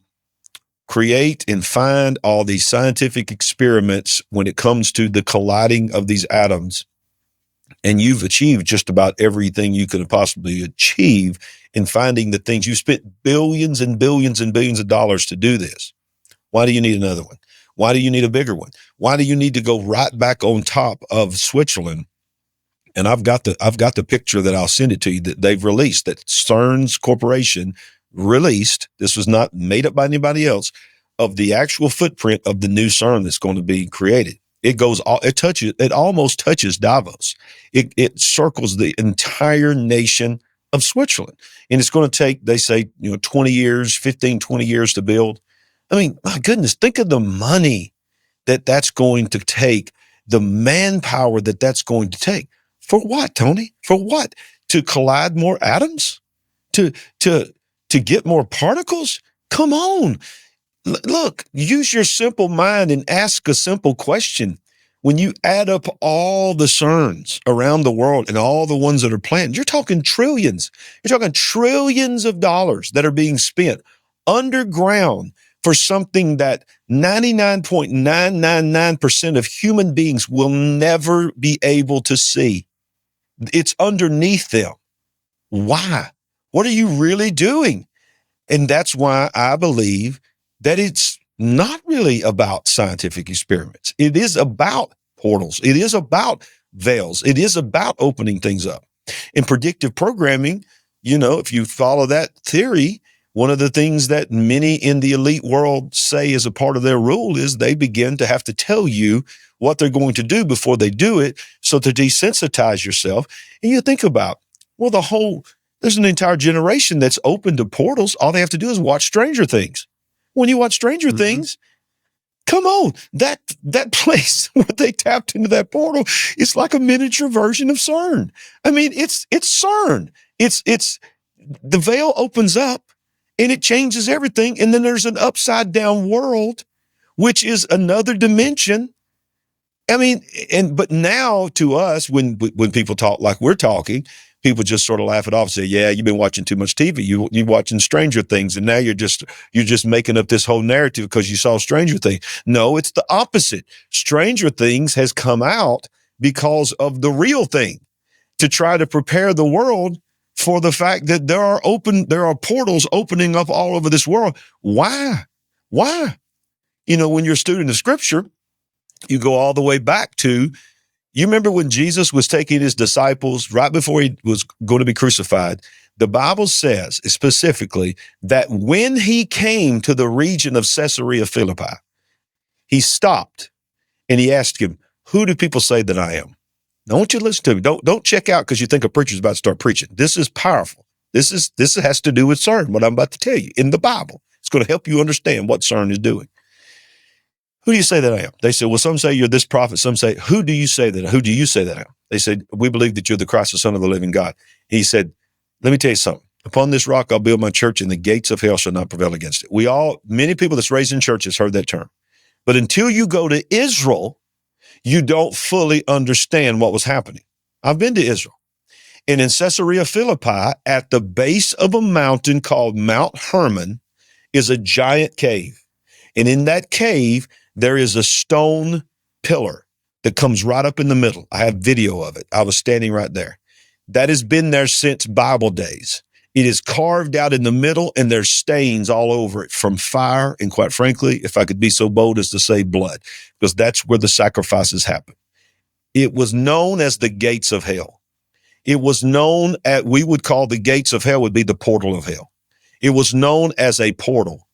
create and find all these scientific experiments when it comes to the colliding of these atoms, and you've achieved just about everything you could possibly achieve in finding the things. You spent billions and billions and billions of dollars to do this. Why do you need another one? Why do you need a bigger one? Why do you need to go right back on top of Switzerland? And I've got the picture that I'll send it to you that they've released, that CERN's corporation released. This was not made up by anybody else, of the actual footprint of the new CERN that's going to be created. It almost touches Davos. It circles the entire nation of Switzerland. And it's going to take, they say, 20 years to build. I mean, my goodness, think of the money that's going to take, the manpower that's going to take. For what, Tony? For what? To collide more atoms? To get more particles? Come on. Look, use your simple mind and ask a simple question. When you add up all the CERNs around the world and all the ones that are planned, you're talking trillions. You're talking trillions of dollars that are being spent underground for something that 99.999% of human beings will never be able to see. It's underneath them. Why? What are you really doing? And that's why I believe that it's not really about scientific experiments. It is about portals. It is about veils. It is about opening things up. In predictive programming, if you follow that theory, one of the things that many in the elite world say is a part of their rule is they begin to have to tell you what they're going to do before they do it, so to desensitize yourself. And you think about, there's an entire generation that's open to portals. All they have to do is watch Stranger Things. When you watch Stranger Things, come on, that place where they tapped into that portal, it's like a miniature version of CERN. I mean, it's CERN. It's the veil opens up, and it changes everything. And then there's an upside down world, which is another dimension. I mean, but now to us, when people talk like we're talking, people just sort of laugh it off and say, yeah, you've been watching too much TV. You're watching Stranger Things, and now you're just making up this whole narrative because you saw Stranger Things. No, it's the opposite. Stranger Things has come out because of the real thing, to try to prepare the world for the fact that there are portals opening up all over this world. Why? You know, when you're a student of Scripture, you go all the way back to, you remember when Jesus was taking his disciples right before he was going to be crucified, the Bible says specifically that when he came to the region of Caesarea Philippi, he stopped and he asked him, who do people say that I am? Now, I want you to listen to me. Don't check out because you think a preacher's about to start preaching. This is powerful. This has to do with Cern, what I'm about to tell you in the Bible. It's going to help you understand what Cern is doing. Who do you say that I am? They said, well, some say you're this prophet. Some say, who do you say that I am? They said, we believe that you're the Christ, the Son of the living God. He said, let me tell you something. Upon this rock, I'll build my church, and the gates of hell shall not prevail against it. Many people that's raised in churches heard that term. But until you go to Israel, you don't fully understand what was happening. I've been to Israel. And in Caesarea Philippi, at the base of a mountain called Mount Hermon, is a giant cave. And in that cave, there is a stone pillar that comes right up in the middle. I have video of it. I was standing right there. That has been there since Bible days. It is carved out in the middle, and there's stains all over it from fire and, quite frankly, if I could be so bold as to say, blood, because that's where the sacrifices happen. It was known as the gates of hell. It was known we would call the gates of hell would be the portal of hell. It was known as a portal,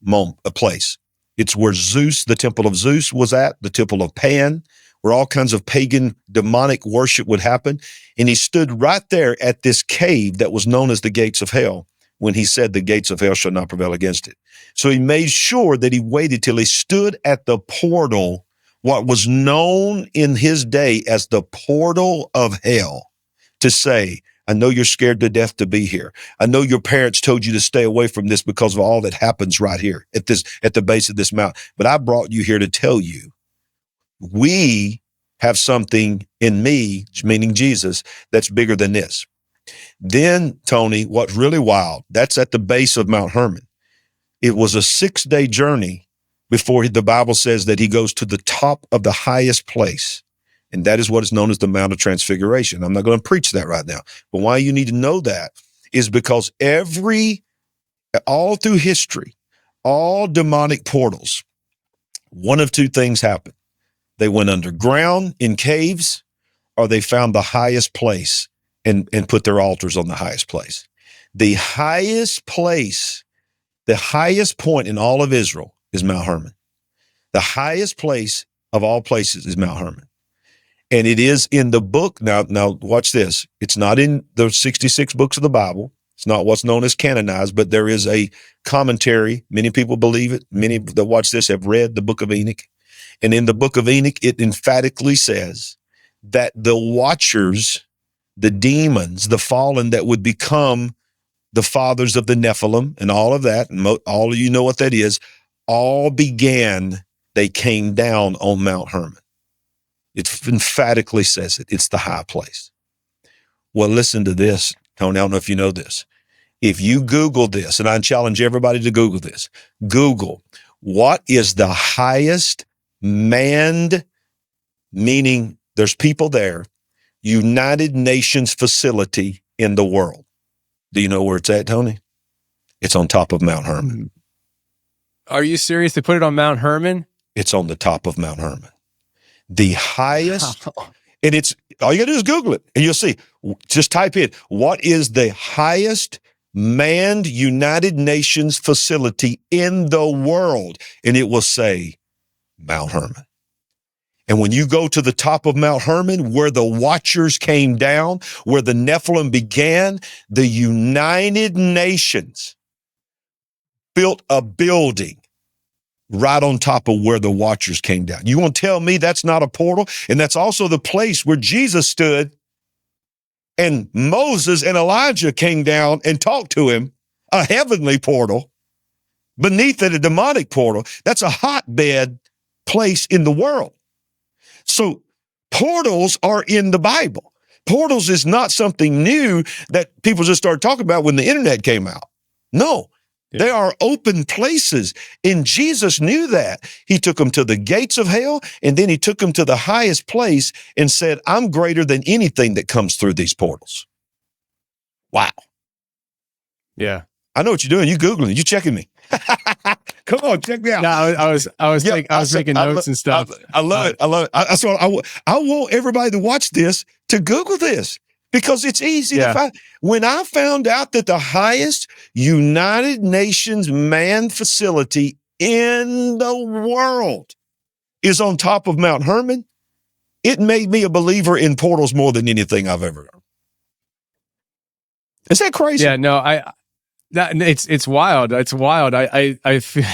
a place. It's where Zeus, the temple of Zeus was at, the temple of Pan, where all kinds of pagan demonic worship would happen. And he stood right there at this cave that was known as the gates of hell when he said the gates of hell shall not prevail against it. So he made sure that he waited till he stood at the portal, what was known in his day as the portal of hell, to say, I know you're scared to death to be here. I know your parents told you to stay away from this because of all that happens right here at the base of this mountain. But I brought you here to tell you, we have something in me, meaning Jesus, that's bigger than this. Then, Tony, what's really wild, that's at the base of Mount Hermon. It was a 6-day journey before the Bible says that he goes to the top of the highest place. And that is what is known as the Mount of Transfiguration. I'm not going to preach that right now. But why you need to know that is because all through history, all demonic portals, one of two things happened. They went underground in caves, or they found the highest place and put their altars on the highest place. The highest place, the highest point in all of Israel is Mount Hermon. The highest place of all places is Mount Hermon. And it is in the book. Now watch this. It's not in the 66 books of the Bible. It's not what's known as canonized, but there is a commentary. Many people believe it. Many that watch this have read the book of Enoch. And in the book of Enoch, it emphatically says that the watchers, the demons, the fallen that would become the fathers of the Nephilim and all of that, and all of you know what that is, all began, they came down on Mount Hermon. It emphatically says it. It's the high place. Well, listen to this, Tony. I don't know if you know this. If you Google this, and I challenge everybody to Google this, Google, what is the highest manned, meaning there's people there, United Nations facility in the world. Do you know where it's at, Tony? It's on top of Mount Hermon. Are you serious? They put it on Mount Hermon? It's on the top of Mount Hermon. The highest, and it's, all you gotta do is Google it, and you'll see. Just type in, what is the highest manned United Nations facility in the world? And it will say Mount Hermon. And when you go to the top of Mount Hermon, where the watchers came down, where the Nephilim began, the United Nations built a building right on top of where the watchers came down. You want to tell me that's not a portal? And that's also the place where Jesus stood and Moses and Elijah came down and talked to him, a heavenly portal. beneath it, a demonic portal. That's a hotbed place in the world. So portals are in the Bible. Portals is not something new that people just started talking about when the internet came out. No, they are open places. And Jesus knew that. He took them to the gates of hell, and then he took them to the highest place and said, I'm greater than anything that comes through these portals. Wow. Yeah. I know what you're doing. You Googling, you checking me. Come on, check me out. No, I was making notes and stuff. I love it. I love it. I want everybody to watch this, to Google this, because it's easy to find. When I found out that the highest United Nations manned facility in the world is on top of Mount Hermon, it made me a believer in portals more than anything I've ever done. Is that crazy? Yeah, no, it's wild. It's wild. I feel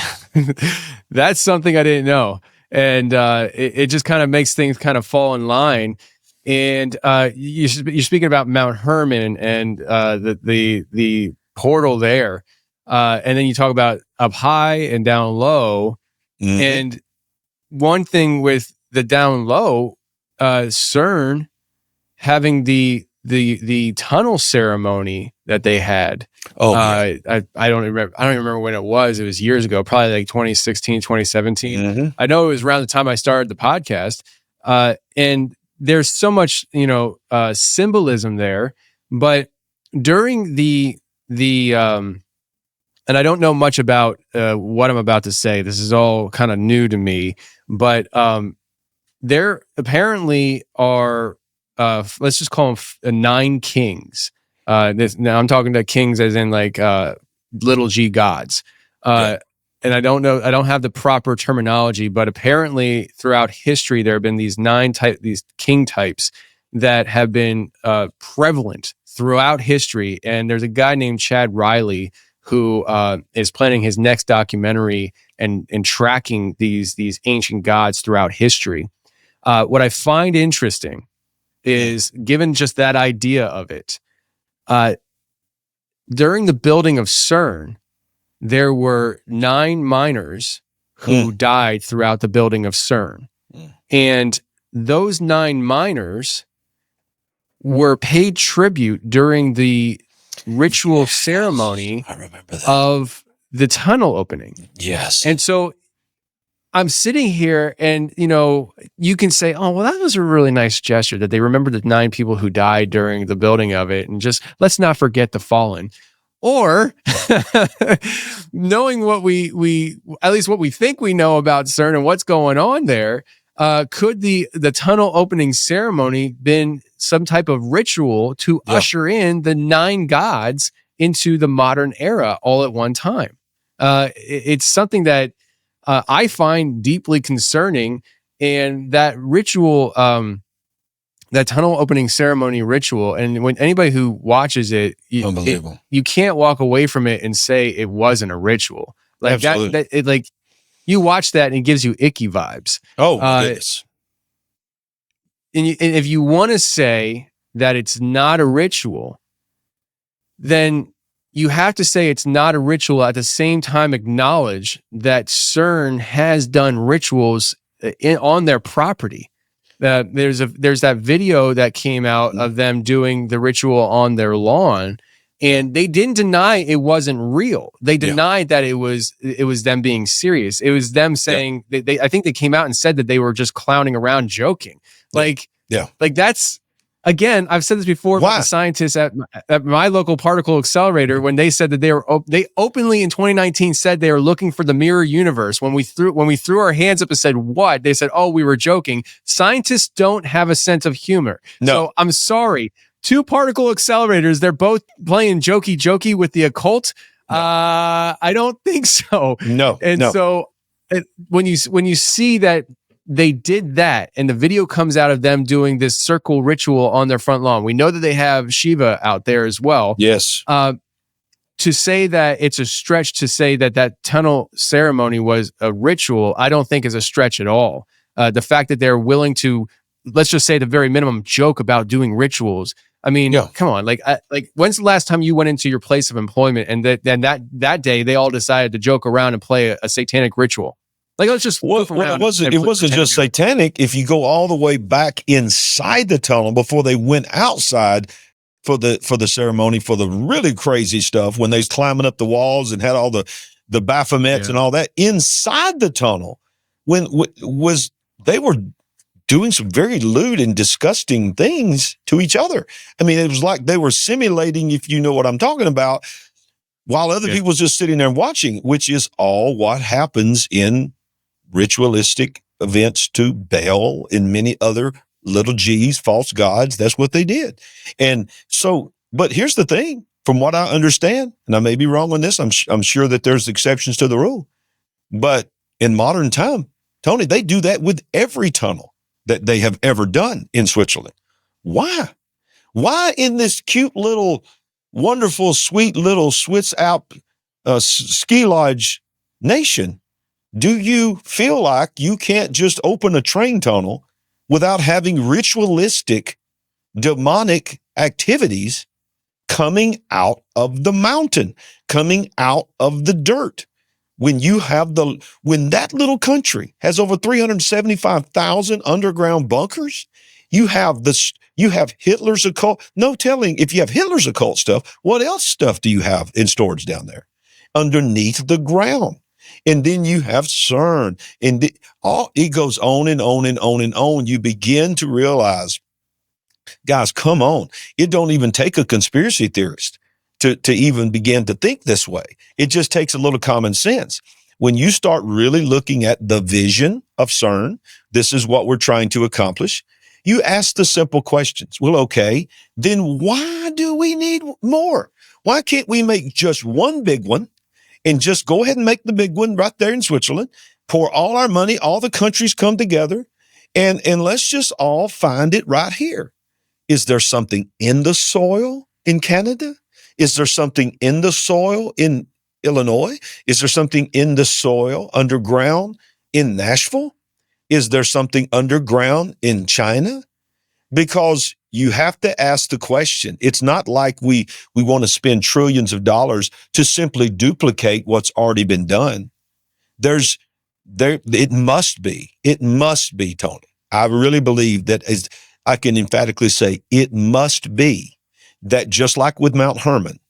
that's something I didn't know. And it just kind of makes things kind of fall in line. And you're speaking about Mount Hermon and the portal there. And then you talk about up high and down low. Mm-hmm. And one thing with the down low, Cern having the tunnel ceremony that they had. I don't remember when it was. It was years ago, probably like 2016, 2017. Mm-hmm. I know it was around the time I started the podcast. And there's so much, symbolism there, but during the and I don't know much about what I'm about to say. This is all kind of new to me, but there apparently are, let's just call them 9 kings. Now I'm talking to kings as in like little g gods. And I don't know, I don't have the proper terminology, but apparently throughout history, there have been these these king types that have been prevalent throughout history. And there's a guy named Chad Riley who is planning his next documentary and tracking these ancient gods throughout history. What I find interesting is, given just that idea of it, during the building of Cern, there were 9 miners who died throughout the building of Cern. And those 9 miners were paid tribute during the ritual ceremony of the tunnel opening. Yes. And so I'm sitting here and, you can say, oh, well, that was a really nice gesture that they remembered the 9 people who died during the building of it. And just, let's not forget the fallen. Or knowing what we at least what we think we know about CERN and what's going on there, could the tunnel opening ceremony been some type of ritual to usher in the 9 gods into the modern era all at one time? It's something that I find deeply concerning, and that ritual, that tunnel opening ceremony ritual, and when anybody who watches it, unbelievable. You can't walk away from it and say it wasn't a ritual. Like absolutely. like you watch that and it gives you icky vibes. Oh, my goodness. And if you want to say that it's not a ritual, then you have to say it's not a ritual, at the same time acknowledge that CERN has done rituals on their property. There's that video that came out of them doing the ritual on their lawn, and they didn't deny it wasn't real. They denied that it was them being serious. It was them saying I think they came out and said that they were just clowning around, joking. Like that's, again, I've said this before about the scientists at my local particle accelerator, when they said that they openly in 2019 said they were looking for the mirror universe. When we threw our hands up and said, what? They said, oh, we were joking. Scientists don't have a sense of humor. No. So I'm sorry. 2 particle accelerators, they're both playing jokey with the occult. No. I don't think so. No. And so when you see that they did that, and the video comes out of them doing this circle ritual on their front lawn. We know that they have Shiva out there as well. Yes. To say that it's a stretch to say that tunnel ceremony was a ritual, I don't think is a stretch at all. The fact that they're willing to, let's just say at the very minimum, joke about doing rituals, I mean, Yeah. come on. Like when's the last time you went into your place of employment and that day they all decided to joke around and play a satanic ritual? Like, let's just Well, it wasn't just satanic. If you go all the way back inside the tunnel before they went outside for the ceremony, for the really crazy stuff, when they was climbing up the walls and had all the Baphomets and all that inside the tunnel, they were doing some very lewd and disgusting things to each other. I mean, it was like they were simulating, if you know what I'm talking about, while other people was just sitting there and watching, which is all what happens in ritualistic events to Baal and many other little g's, false gods. That's what they did. And so, but here's the thing, from what I understand, and I may be wrong on this, I'm sure that there's exceptions to the rule, but in modern time, Tony, they do that with every tunnel that they have ever done in Switzerland. Why? Why in this cute little, wonderful, sweet little Swiss Alp ski lodge nation do you feel like you can't just open a train tunnel without having ritualistic, demonic activities coming out of the mountain, coming out of the dirt? When that little country has over 375,000 underground bunkers, you have Hitler's occult. No telling, if you have Hitler's occult stuff, what else stuff do you have in storage down there underneath the ground? And then you have CERN, and it goes on and on and on and on. You begin to realize, guys, come on. It don't even take a conspiracy theorist to even begin to think this way. It just takes a little common sense. When you start really looking at the vision of CERN, this is what we're trying to accomplish. You ask the simple questions. Well, okay, then why do we need more? Why can't we make just one big one and just go ahead and make the big one right there in Switzerland, pour all our money, all the countries come together, and let's just all find it right here. Is there something in the soil in Canada? Is there something in the soil in Illinois? Is there something in the soil underground in Nashville? Is there something underground in China? Because you have to ask the question. It's not like we want to spend trillions of dollars to simply duplicate what's already been done. It must be, Tony. I really believe that, as I can emphatically say, it must be that, just like with Mount Hermon,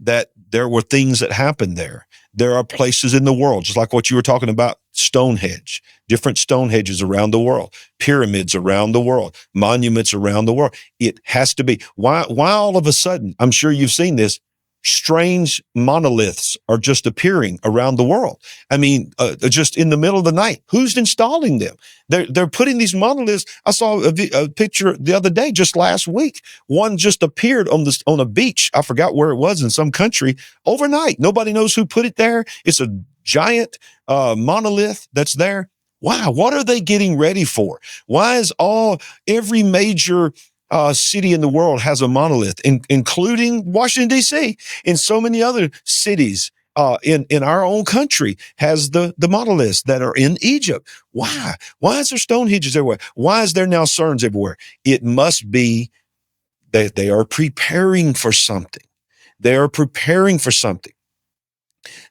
that there were things that happened there. There are places in the world, just like what you were talking about, Stonehenge, different Stonehenges around the world, pyramids around the world, monuments around the world. It has to be. Why all of a sudden, I'm sure you've seen this, strange monoliths are just appearing around the world. I mean, just in the middle of the night. Who's installing them? They're putting these monoliths. I saw a picture the other day, just last week. One just appeared on a beach. I forgot where it was, in some country, overnight. Nobody knows who put it there. It's a giant monolith that's there. Wow, what are they getting ready for? Why is every major city in the world has a monolith, including Washington, D.C., and so many other cities in our own country has the monoliths that are in Egypt? Why? Why is there Stonehenges everywhere? Why is there now CERNs everywhere? It must be that they are preparing for something. They are preparing for something.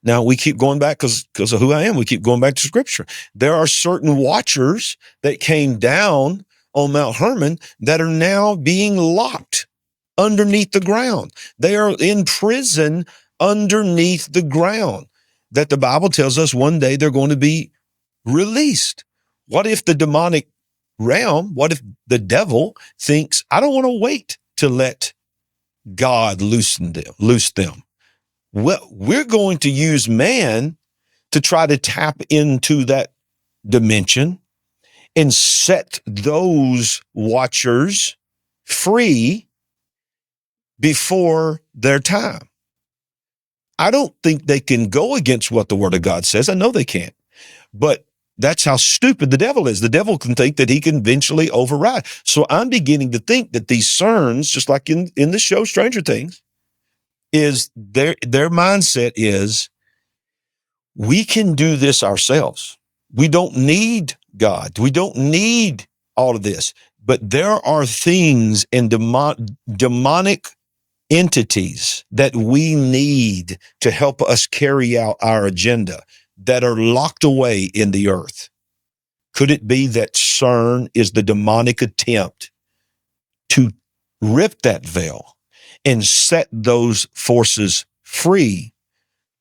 Now, we keep going back because of who I am. We keep going back to Scripture. There are certain watchers that came down on Mount Hermon that are now being locked underneath the ground. They are in prison underneath the ground, that the Bible tells us one day they're going to be released. What if the demonic realm, what if the devil thinks, I don't want to wait to let God loose them? Well, we're going to use man to try to tap into that dimension and set those watchers free before their time. I don't think they can go against what the Word of God says. I know they can't. But that's how stupid the devil is. The devil can think that he can eventually override. So I'm beginning to think that these CERNs, just like in the show Stranger Things, is their mindset is, we can do this ourselves. We don't need God. We don't need all of this. But there are things in demonic entities that we need to help us carry out our agenda that are locked away in the earth. Could it be that Cern is the demonic attempt to rip that veil and set those forces free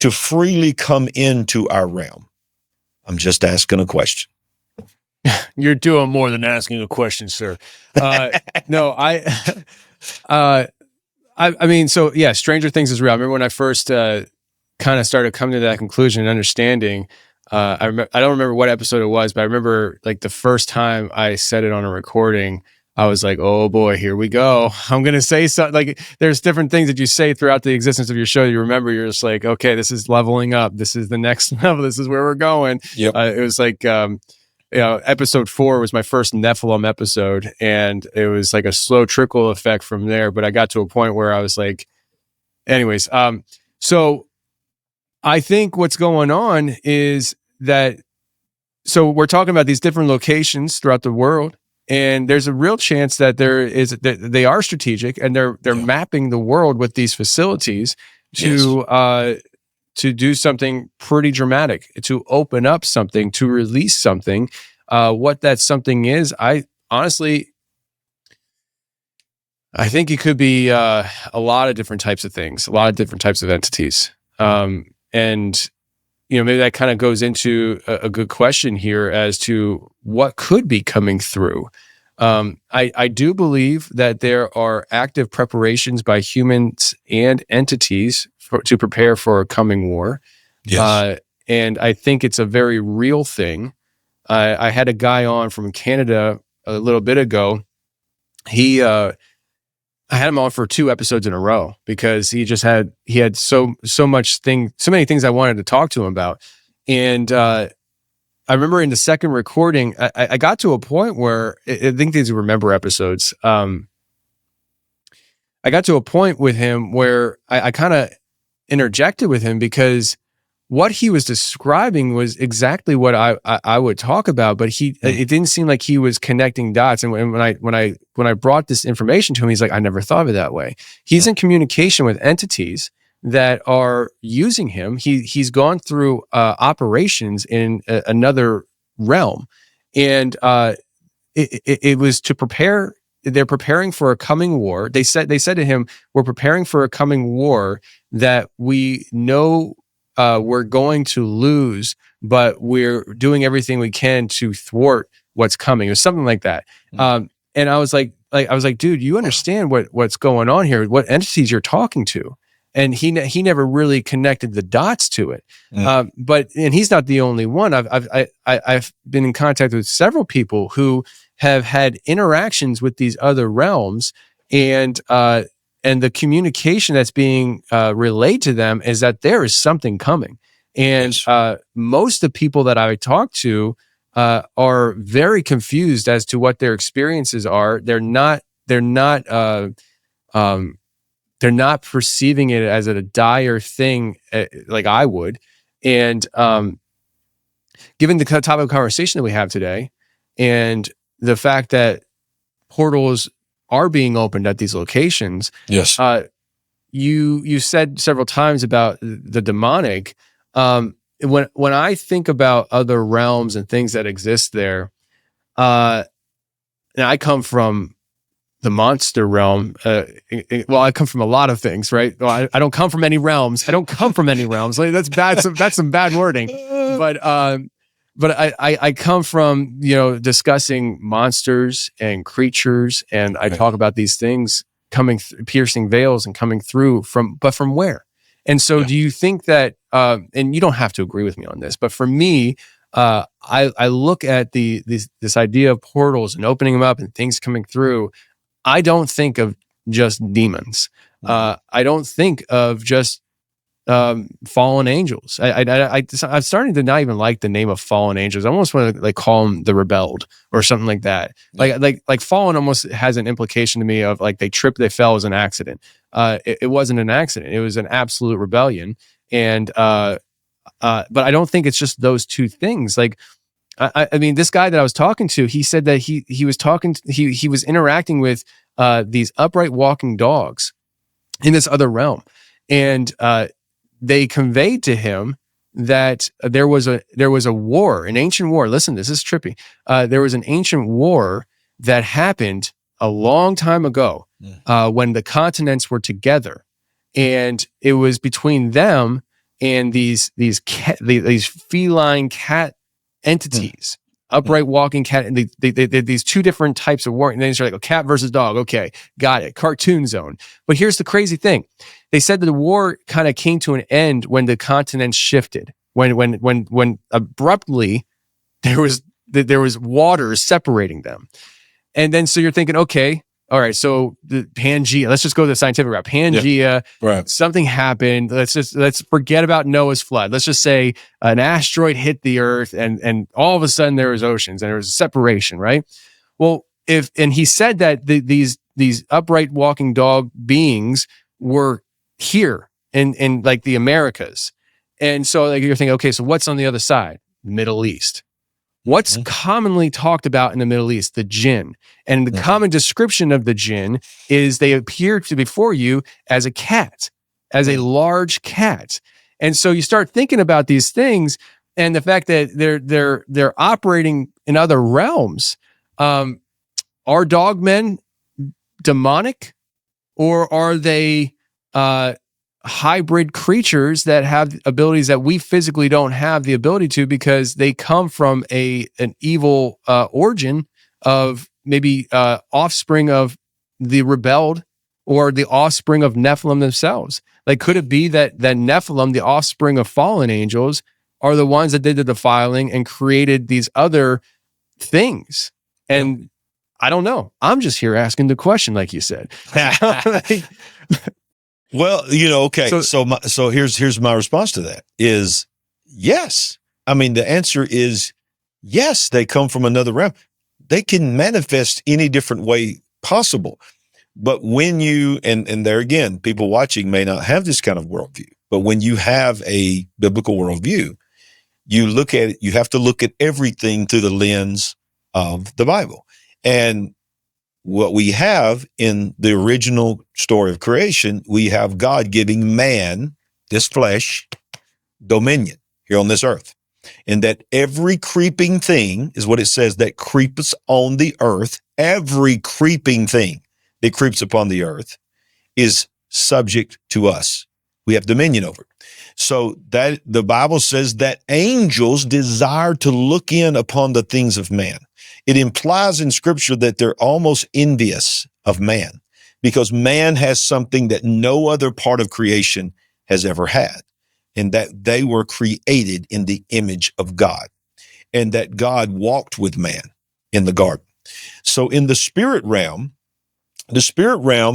to freely come into our realm? I'm just asking a question. You're doing more than asking a question, sir. No, I mean, so yeah, Stranger Things is real. I remember when I first kind of started coming to that conclusion and understanding. I don't remember what episode it was, but I remember like the first time I said it on a recording, I was like, oh boy, here we go. I'm going to say something. Like, there's different things that you say throughout the existence of your show. You remember, you're just like, okay, this is leveling up. This is the next level. This is where we're going. Yep. It was like, episode 4 was my first Nephilim episode, and it was like a slow trickle effect from there. But I got to a point where I was like, anyways, so I think what's going on is that, so we're talking about these different locations throughout the world, and there's a real chance that they are strategic, and they're mapping the world with these facilities to do something pretty dramatic, to open up something, to release something. What that something is, I think it could be a lot of different types of things, a lot of different types of entities. And maybe that kind of goes into a good question here as to what could be coming through. I do believe that there are active preparations by humans and entities to prepare for a coming war. Yes. And I think it's a very real thing. I had a guy on from Canada a little bit ago. I had him on for 2 episodes in a row because he had so many things I wanted to talk to him about. And I remember in the second recording, I got to a point where I think these were member episodes. I got to a point with him where I kind of interjected with him because what he was describing was exactly what I would talk about, but it didn't seem like he was connecting dots. And when I brought this information to him, he's like, I never thought of it that way. He's in communication with entities that are using him. He's gone through operations in another realm, and it was to prepare. They're preparing for a coming war. They said to him, "We're preparing for a coming war that we know we're going to lose, but we're doing everything we can to thwart what's coming." It was something like that. And I was like, dude, you understand what's going on here? What entities you're talking to? And he never really connected the dots to it. But he's not the only one. I've been in contact with several people who have had interactions with these other realms, and the communication that's being relayed to them is that there is something coming. And most of the people that I talk to are very confused as to what their experiences are. They're not perceiving it as a dire thing like I would. And given the topic of conversation that we have today, and the fact that portals are being opened at these locations. Yes. You said several times about the demonic. When I think about other realms and things that exist there, and I come from the monster realm. Well, I come from a lot of things, right? Well, I don't come from any realms. I don't come from any realms. Like, that's bad. That's some bad wording. But I come from, discussing monsters and creatures, and I talk about these things piercing veils and coming through from where? And so do you think that, and you don't have to agree with me on this, but for me, I look at this idea of portals and opening them up and things coming through. I don't think of just demons. I don't think of just fallen angels. I'm starting to not even like the name of fallen angels. I almost want to call them the rebelled or something like that. Like fallen almost has an implication to me of like they fell as an accident. It wasn't an accident. It was an absolute rebellion. And but I don't think it's just those two things. Like I mean, this guy that I was talking to, he said that he was interacting with these upright walking dogs in this other realm, and they conveyed to him that there was a war, an ancient war. Listen, this is trippy. There was an ancient war that happened a long time ago when the continents were together, and it was between them and these feline cat entities, upright walking cat. And these two different types of war. And then it's like a cat versus dog. Okay, got it. Cartoon zone. But here's the crazy thing. They said that the war kind of came to an end when the continents shifted. When abruptly there was water separating them. And then so you're thinking, okay, all right, so the Pangea, let's just go to the scientific route. Pangea, right. Something happened. Let's forget about Noah's flood. Let's just say an asteroid hit the earth and all of a sudden there was oceans and there was a separation, right? Well, and he said that these upright walking dog beings were here in like the Americas. And so like you're thinking, okay, so what's on the other side? Middle East. What's commonly talked about in the Middle East? The jinn. And the common description of the jinn is they appear to before you as a cat, as a large cat. And so you start thinking about these things and the fact that they're operating in other realms. Are dogmen demonic, or are they hybrid creatures that have abilities that we physically don't have the ability to, because they come from an evil origin of maybe offspring of the rebelled or the offspring of Nephilim themselves? Like, could it be that Nephilim, the offspring of fallen angels, are the ones that did the defiling and created these other things? And I don't know. I'm just here asking the question, like you said. Well, okay. So here's my response to that is yes. I mean, the answer is yes, they come from another realm. They can manifest any different way possible. But when you, and there again, people watching may not have this kind of worldview, but when you have a biblical worldview, you look at it, you have to look at everything through the lens of the Bible. And what we have in the original story of creation, we have God giving man, this flesh, dominion here on this earth. And that every creeping thing is what it says that creepeth on the earth. Every creeping thing that creeps upon the earth is subject to us. We have dominion over it. So that the Bible says that angels desire to look in upon the things of man. It implies in scripture that they're almost envious of man because man has something that no other part of creation has ever had, and that they were created in the image of God, and that God walked with man in the garden. So in the spirit realm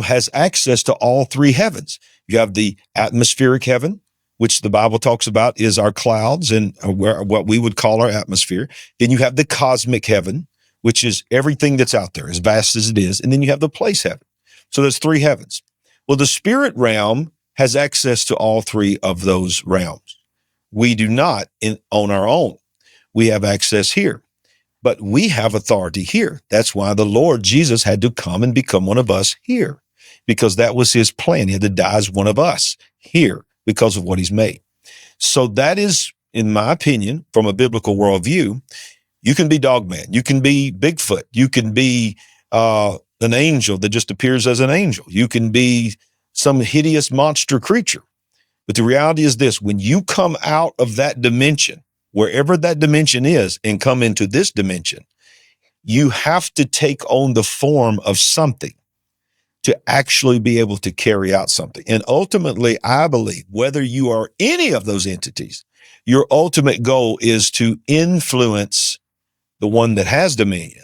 has access to all three heavens. You have the atmospheric heaven, which the Bible talks about is our clouds and what we would call our atmosphere. Then you have the cosmic heaven, which is everything that's out there, as vast as it is. And then you have the place heaven. So there's three heavens. Well, the spirit realm has access to all three of those realms. We do not on our own. We have access here, but we have authority here. That's why the Lord Jesus had to come and become one of us here, because that was his plan. He had to die as one of us here because of what he's made. So that is, in my opinion, from a biblical worldview, you can be Dogman. You can be Bigfoot. You can be an angel that just appears as an angel. You can be some hideous monster creature. But the reality is this: when you come out of that dimension, wherever that dimension is, and come into this dimension, you have to take on the form of something to actually be able to carry out something. And ultimately, I believe, whether you are any of those entities, your ultimate goal is to influence the one that has dominion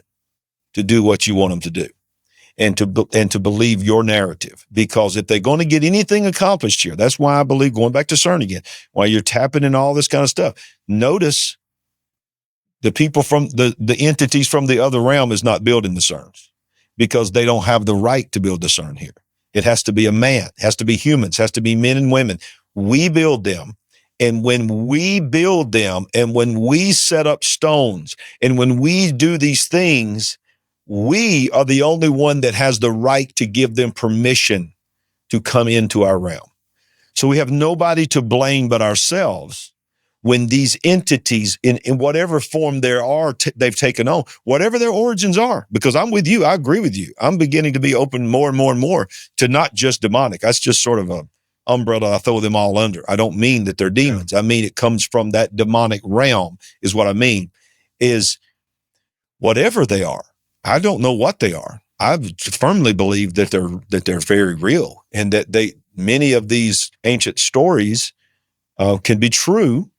to do what you want them to do, and to believe your narrative. Because if they're going to get anything accomplished here, that's why I believe, going back to Cern again, why you're tapping in all this kind of stuff. Notice the people from the entities from the other realm is not building the Cerns, because they don't have the right to build the Cern here. It has to be a man, it has to be humans, it has to be men and women. We build them, And when we build them, and when we set up stones, and when we do these things, we are the only one that has the right to give them permission to come into our realm. So we have nobody to blame but ourselves when these entities, in whatever form there are, they've taken on, whatever their origins are. Because I'm with you, I agree with you. I'm beginning to be open more and more and more to not just demonic. That's just sort of a umbrella I throw them all under. I don't mean that they're demons. I mean it comes from that demonic realm is what I mean, is whatever they are. I don't know what they are. I firmly believe that they're very real, and that many of these ancient stories can be true,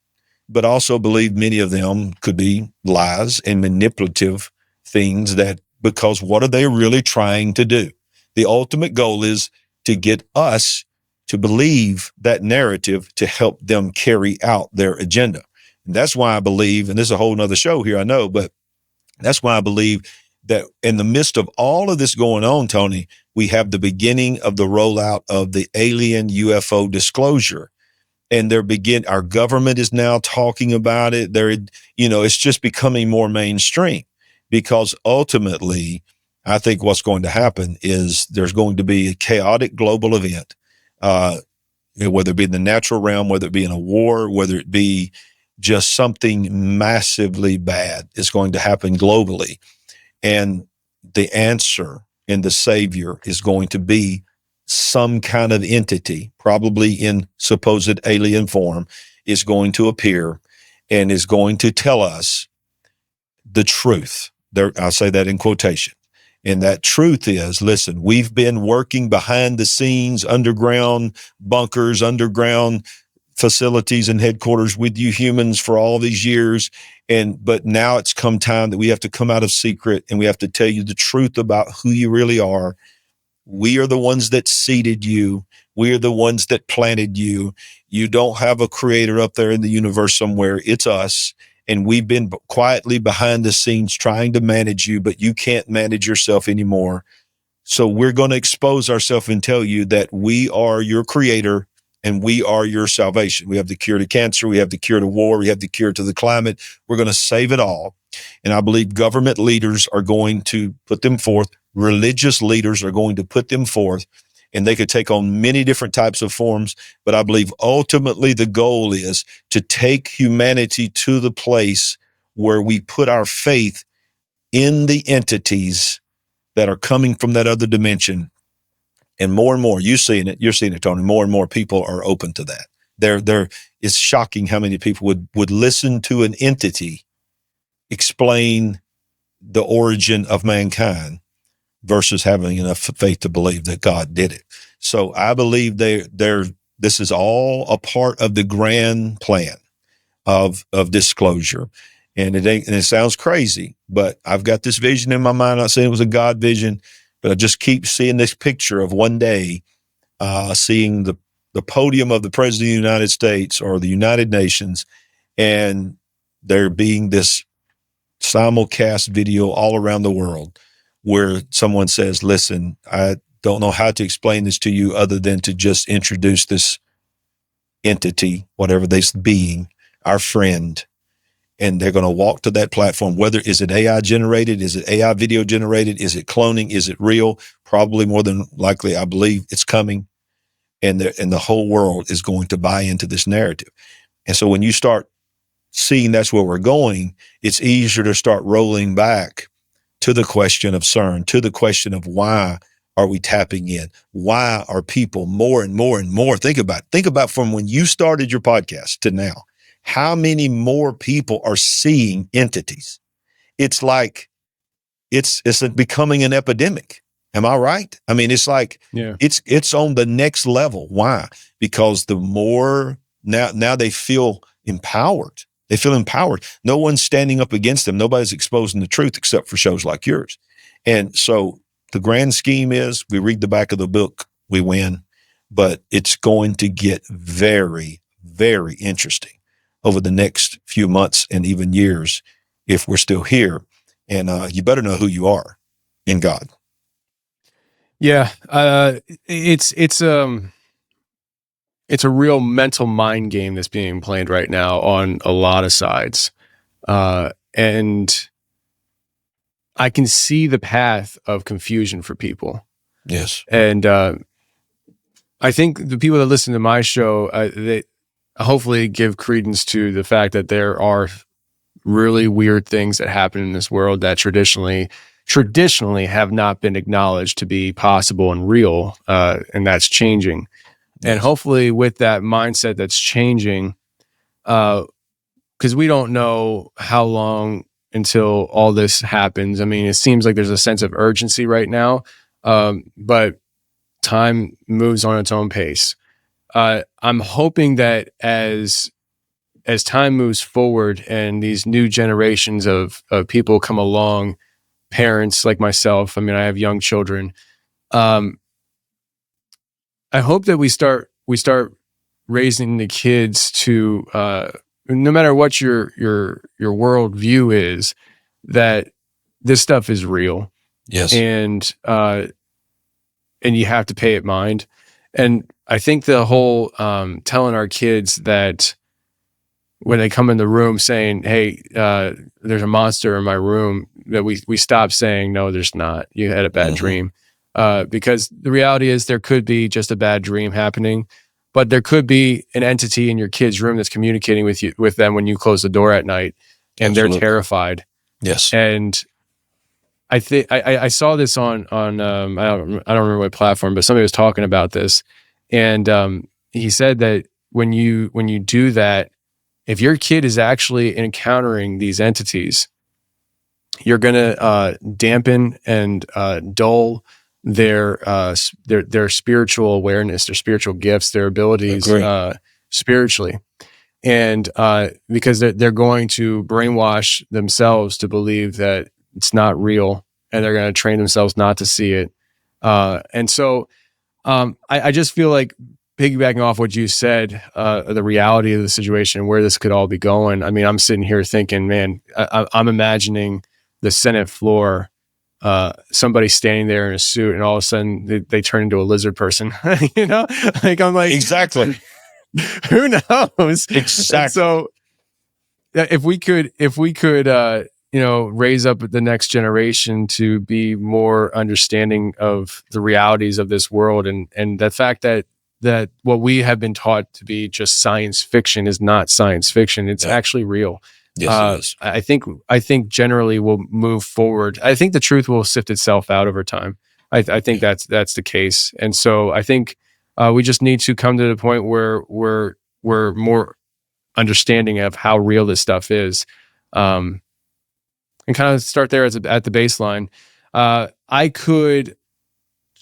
but also believe many of them could be lies and manipulative things because what are they really trying to do? The ultimate goal is to get us to believe that narrative to help them carry out their agenda. And that's why I believe, and this is a whole nother show here, I know, but that's why I believe that in the midst of all of this going on, Tony, we have the beginning of the rollout of the alien UFO disclosure. And our government is now talking about it. It's just becoming more mainstream, because ultimately, I think what's going to happen is there's going to be a chaotic global event, whether it be in the natural realm, whether it be in a war, whether it be just something massively bad is going to happen globally. And the answer and the savior is going to be some kind of entity, probably in supposed alien form, is going to appear and is going to tell us the truth. I'll say that in quotation. And that truth is, listen, we've been working behind the scenes, underground bunkers, underground facilities and headquarters with you humans for all these years. But now it's come time that we have to come out of secret and we have to tell you the truth about who you really are. We are the ones that seeded you. We are the ones that planted you. You don't have a creator up there in the universe somewhere. It's us. And we've been quietly behind the scenes trying to manage you, but you can't manage yourself anymore. So we're going to expose ourselves and tell you that we are your creator and we are your salvation. We have the cure to cancer. We have the cure to war. We have the cure to the climate. We're going to save it all. And I believe government leaders are going to put them forth. Religious leaders are going to put them forth, and they could take on many different types of forms. But I believe ultimately the goal is to take humanity to the place where we put our faith in the entities that are coming from that other dimension. And more, you're seeing it, Tony. More and more people are open to that. It's shocking how many people would listen to an entity explain the origin of mankind versus having enough faith to believe that God did it. So I believe this is all a part of the grand plan of disclosure. And it sounds crazy, but I've got this vision in my mind. I'm not saying it was a God vision, but I just keep seeing this picture of one day, seeing the podium of the President of the United States or the United Nations, and there being this simulcast video all around the world where someone says, listen, I don't know how to explain this to you other than to just introduce this entity, whatever this being, our friend. And they're going to walk to that platform. Is it AI generated? Is it AI video generated? Is it cloning? Is it real? Probably more than likely, I believe it's coming. And the whole world is going to buy into this narrative. And so when you start seeing that's where we're going, it's easier to start rolling back to the question of CERN, to the question of why are we tapping in? Why are people more and more and more? Think about from when you started your podcast to now, how many more people are seeing entities? It's like, it's becoming an epidemic. Am I right? I mean, it's like, it's on the next level. Why? Because the more now they feel empowered. They feel empowered. No one's standing up against them. Nobody's exposing the truth except for shows like yours. And so the grand scheme is we read the back of the book, we win, but it's going to get very, very interesting over the next few months and even years if we're still here. And you better know who you are in God. Yeah. It's it's a real mental mind game that's being played right now on a lot of sides. And I can see the path of confusion for people. Yes. And I think the people that listen to my show, they hopefully give credence to the fact that there are really weird things that happen in this world that traditionally have not been acknowledged to be possible and real, and that's changing. Yes. And hopefully with that mindset that's changing, because we don't know how long until all this happens. I mean, it seems like there's a sense of urgency right now, but time moves on its own pace. I'm hoping that as time moves forward and these new generations of people come along, parents like myself, I mean, I have young children. I hope that we start raising the kids to, no matter what your world view is, that this stuff is real. Yes. And you have to pay it mind. And I think the whole telling our kids that when they come in the room saying, hey, there's a monster in my room, that we stop saying, no, there's not. You had a bad dream. Because the reality is there could be just a bad dream happening, but there could be an entity in your kid's room that's communicating with them when you close the door at night, and Absolutely. They're terrified. Yes. And I think I saw this on I don't remember what platform, but somebody was talking about this, and he said that when you do that, if your kid is actually encountering these entities, you're gonna dampen and dull their spiritual awareness, their spiritual gifts, their abilities spiritually, and because they're going to brainwash themselves to believe that it's not real, and they're going to train themselves not to see it. And so I just feel like, piggybacking off what you said, the reality of the situation, where this could all be going. I mean, I'm sitting here thinking, man, I'm imagining the Senate floor, somebody standing there in a suit, and all of a sudden they turn into a lizard person. You know, like I'm like, exactly. Who knows? Exactly. So if we could, raise up the next generation to be more understanding of the realities of this world, and the fact that what we have been taught to be just science fiction is not science fiction. It's actually real. Yes, it is. I think generally we'll move forward. I think the truth will sift itself out over time. I think that's the case. And so I think we just need to come to the point where we're more understanding of how real this stuff is, and kind of start there at the baseline. I could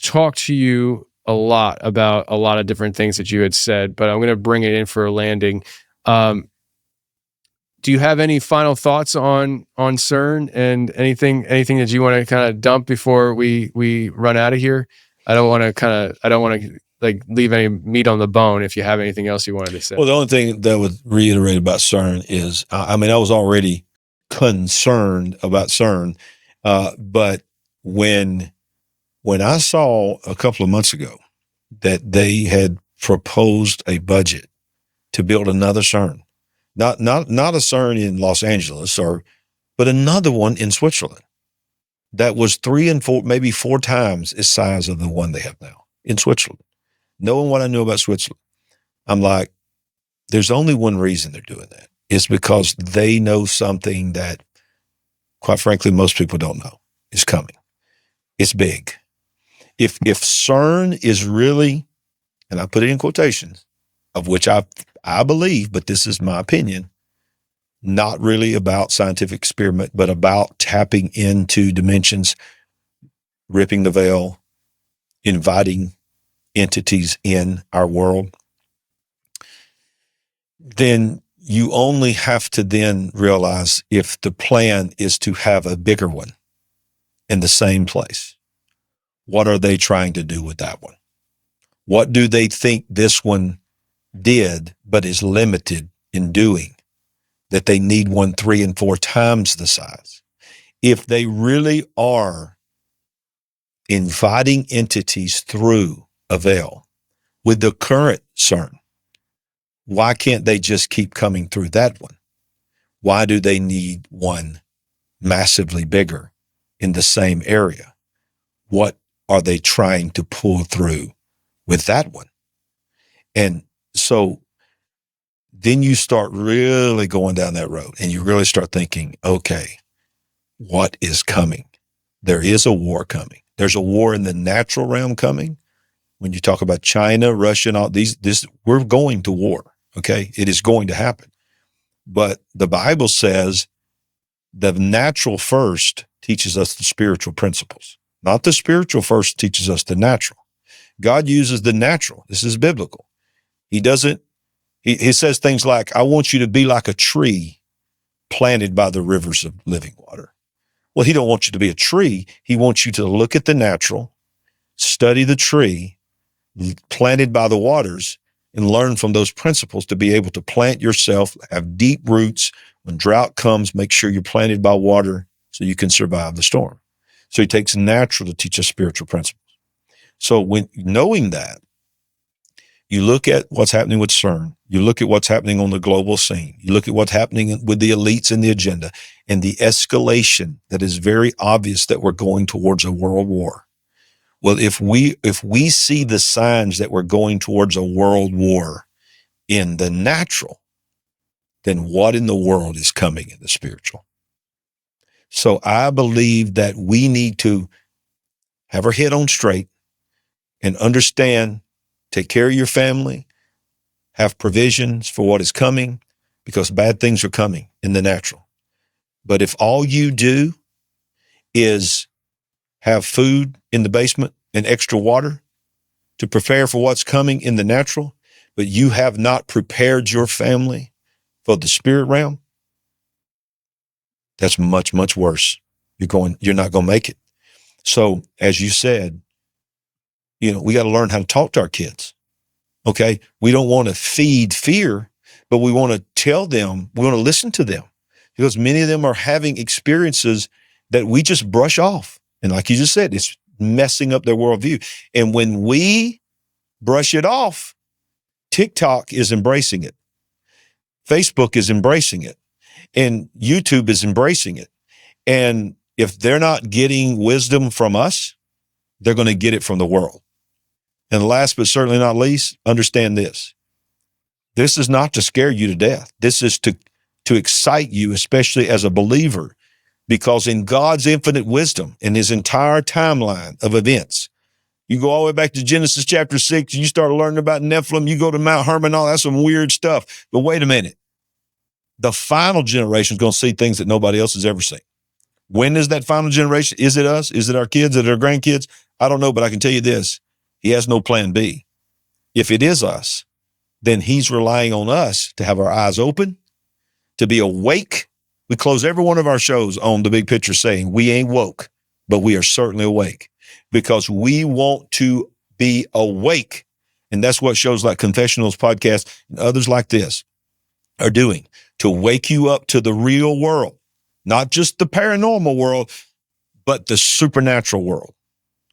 talk to you a lot about a lot of different things that you had said, but I'm going to bring it in for a landing. Do you have any final thoughts on Cern, and anything that you want to kind of dump before we run out of here? I don't want to like leave any meat on the bone if you have anything else you wanted to say. Well, the only thing that I would reiterate about Cern is, I mean, I was already concerned about Cern, but when I saw a couple of months ago that they had proposed a budget to build another Cern, not a Cern in Los Angeles, but another one in Switzerland that was 3 and 4, maybe 4 times the size of the one they have now in Switzerland. Knowing what I knew about Switzerland, I'm like, there's only one reason they're doing that. It's because they know something that, quite frankly, most people don't know is coming. It's big. If Cern is really, and I put it in quotations, of which I believe, but this is my opinion, not really about scientific experiment, but about tapping into dimensions, ripping the veil, inviting entities in our world, then you only have to then realize if the plan is to have a bigger one in the same place, what are they trying to do with that one? What do they think this one did, but is limited in doing, that they need one 3 and 4 times the size? If they really are inviting entities through a veil with the current Cern, Why can't they just keep coming through that one? Why do they need one massively bigger in the same area? What are they trying to pull through with that one? And so then you start really going down that road and you really start thinking, okay, what is coming? There is a war coming. There's a war in the natural realm coming. When you talk about China, Russia, and all we're going to war. Okay. It is going to happen. But the Bible says the natural first teaches us the spiritual principles, not the spiritual first teaches us the natural. God uses the natural. This is biblical. He says things like, I want you to be like a tree planted by the rivers of living water. Well, he don't want you to be a tree. He wants you to look at the natural, study the tree planted by the waters, and learn from those principles to be able to plant yourself, have deep roots. When drought comes, make sure you're planted by water so you can survive the storm. So he takes natural to teach us spiritual principles. So when knowing that, you look at what's happening with Cern, you look at what's happening on the global scene, you look at what's happening with the elites and the agenda, and the escalation that is very obvious that we're going towards a world war. Well, if we see the signs that we're going towards a world war in the natural, then what in the world is coming in the spiritual? So I believe that we need to have our head on straight and understand, take care of your family, have provisions for what is coming, because bad things are coming in the natural. But if all you do is have food in the basement and extra water to prepare for what's coming in the natural, but you have not prepared your family for the spirit realm, that's much, much worse. You're not going to make it. So as you said, we got to learn how to talk to our kids. Okay. We don't want to feed fear, but we want to tell them, we want to listen to them, because many of them are having experiences that we just brush off. And like you just said, it's messing up their worldview. And when we brush it off, TikTok is embracing it. Facebook is embracing it. And YouTube is embracing it. And if they're not getting wisdom from us, they're going to get it from the world. And last but certainly not least, understand this. This is not to scare you to death. This is to excite you, especially as a believer, because in God's infinite wisdom, in his entire timeline of events, you go all the way back to Genesis chapter 6, you start learning about Nephilim, you go to Mount Hermon, all that's some weird stuff. But wait a minute. The final generation is going to see things that nobody else has ever seen. When is that final generation? Is it us? Is it our kids? Is it our grandkids? I don't know, but I can tell you this. He has no plan B. If it is us, then he's relying on us to have our eyes open, to be awake. We close every one of our shows on the big picture saying we ain't woke, but we are certainly awake, because we want to be awake. And that's what shows like Confessionals podcast and others like this are doing, to wake you up to the real world, not just the paranormal world, but the supernatural world.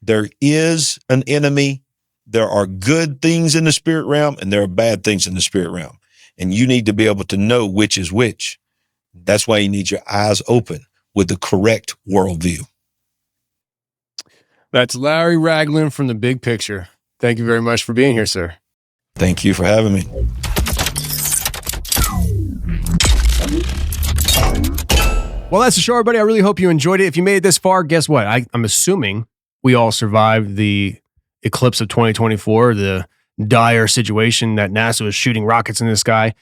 There is an enemy. There are good things in the spirit realm and there are bad things in the spirit realm. And you need to be able to know which is which. That's why you need your eyes open with the correct worldview. That's Larry Raglin from The Big Picture. Thank you very much for being here, sir. Thank you for having me. Well, that's the show, everybody. I really hope you enjoyed it. If you made it this far, guess what? I'm assuming we all survived the eclipse of 2024, the dire situation that NASA was shooting rockets in the sky.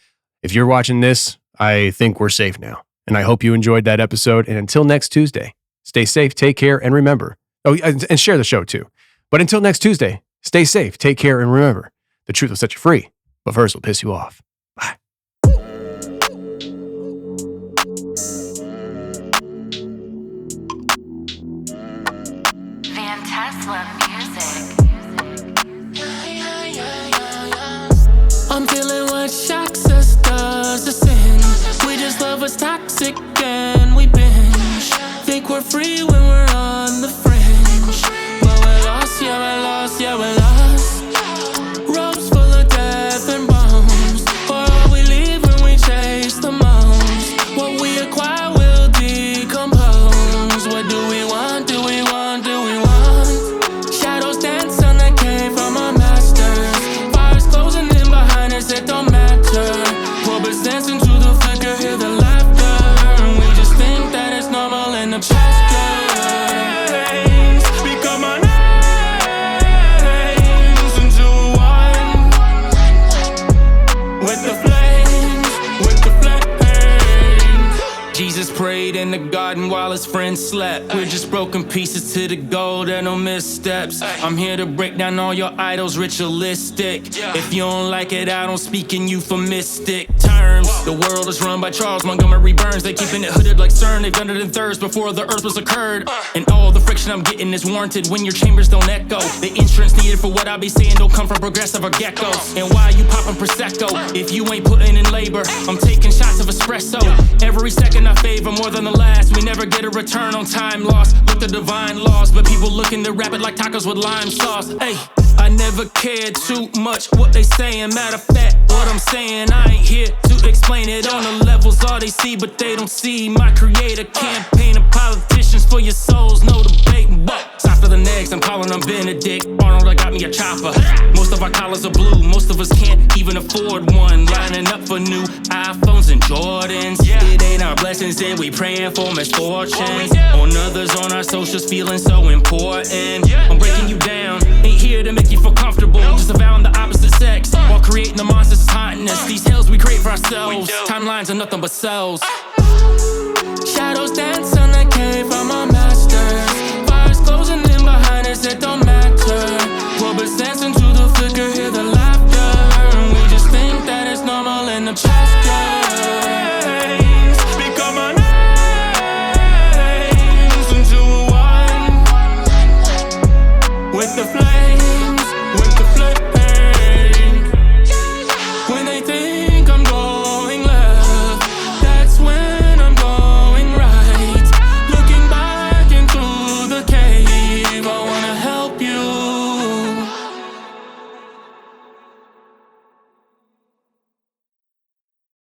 If you're watching this, I think we're safe now. And I hope you enjoyed that episode. And until next Tuesday, stay safe, take care, and remember. Oh, and share the show too. But until next Tuesday, stay safe, take care, and remember, the truth will set you free, but first will piss you off. Bye. I'm feeling what shocks us does to sin. We just love what's toxic and we binge. Think we're free when we're on the fringe. But we're lost, yeah, we're lost, yeah, we're lost. Ropes full of death and bones. For Jesus prayed in the garden while his friends slept. We're just broken pieces to the gold and no missteps. I'm here to break down all your idols ritualistic. If you don't like it, I don't speak in euphemistic terms. The world is run by Charles Montgomery Burns. They keeping it hooded like Cern. They've done it in thirds before the earth was occurred. And all the friction I'm getting is warranted when your chambers don't echo. The insurance needed for what I be saying don't come from Progressive or geckos. And why you popping Prosecco if you ain't putting in labor? I'm taking shots of espresso. Every second I favor more than the last. We never get a return on time lost. Look the divine laws, but people looking to wrap it like tacos with lime sauce. Hey, I never cared too much what they saying. Matter of fact, what I'm saying, I ain't here to explain it on the levels. All they see, but they don't see my creator campaign of politicians for your souls. No debating, but softer than eggs, I'm calling them Benedict Arnold. I got me a chopper. Most of our collars are blue. Most of us can't even afford one. Lining up for new iPhones and Jordans. It ain't our blessings, and we praying for misfortunes. On others on our socials, feeling so important. I'm breaking you down. Ain't here to make you feel comfortable. Just avowing the opposite sex while creating the monsters of hotness. These hells we create for ourselves. Timelines are nothing but cells. Shadows dance on the cave from our masters. Fires closing in behind us, it don't matter. Robots dancing to the flicker, hear the laughter. And we just think that it's normal in the pastures. Become our names into one. With the flames, with the flames.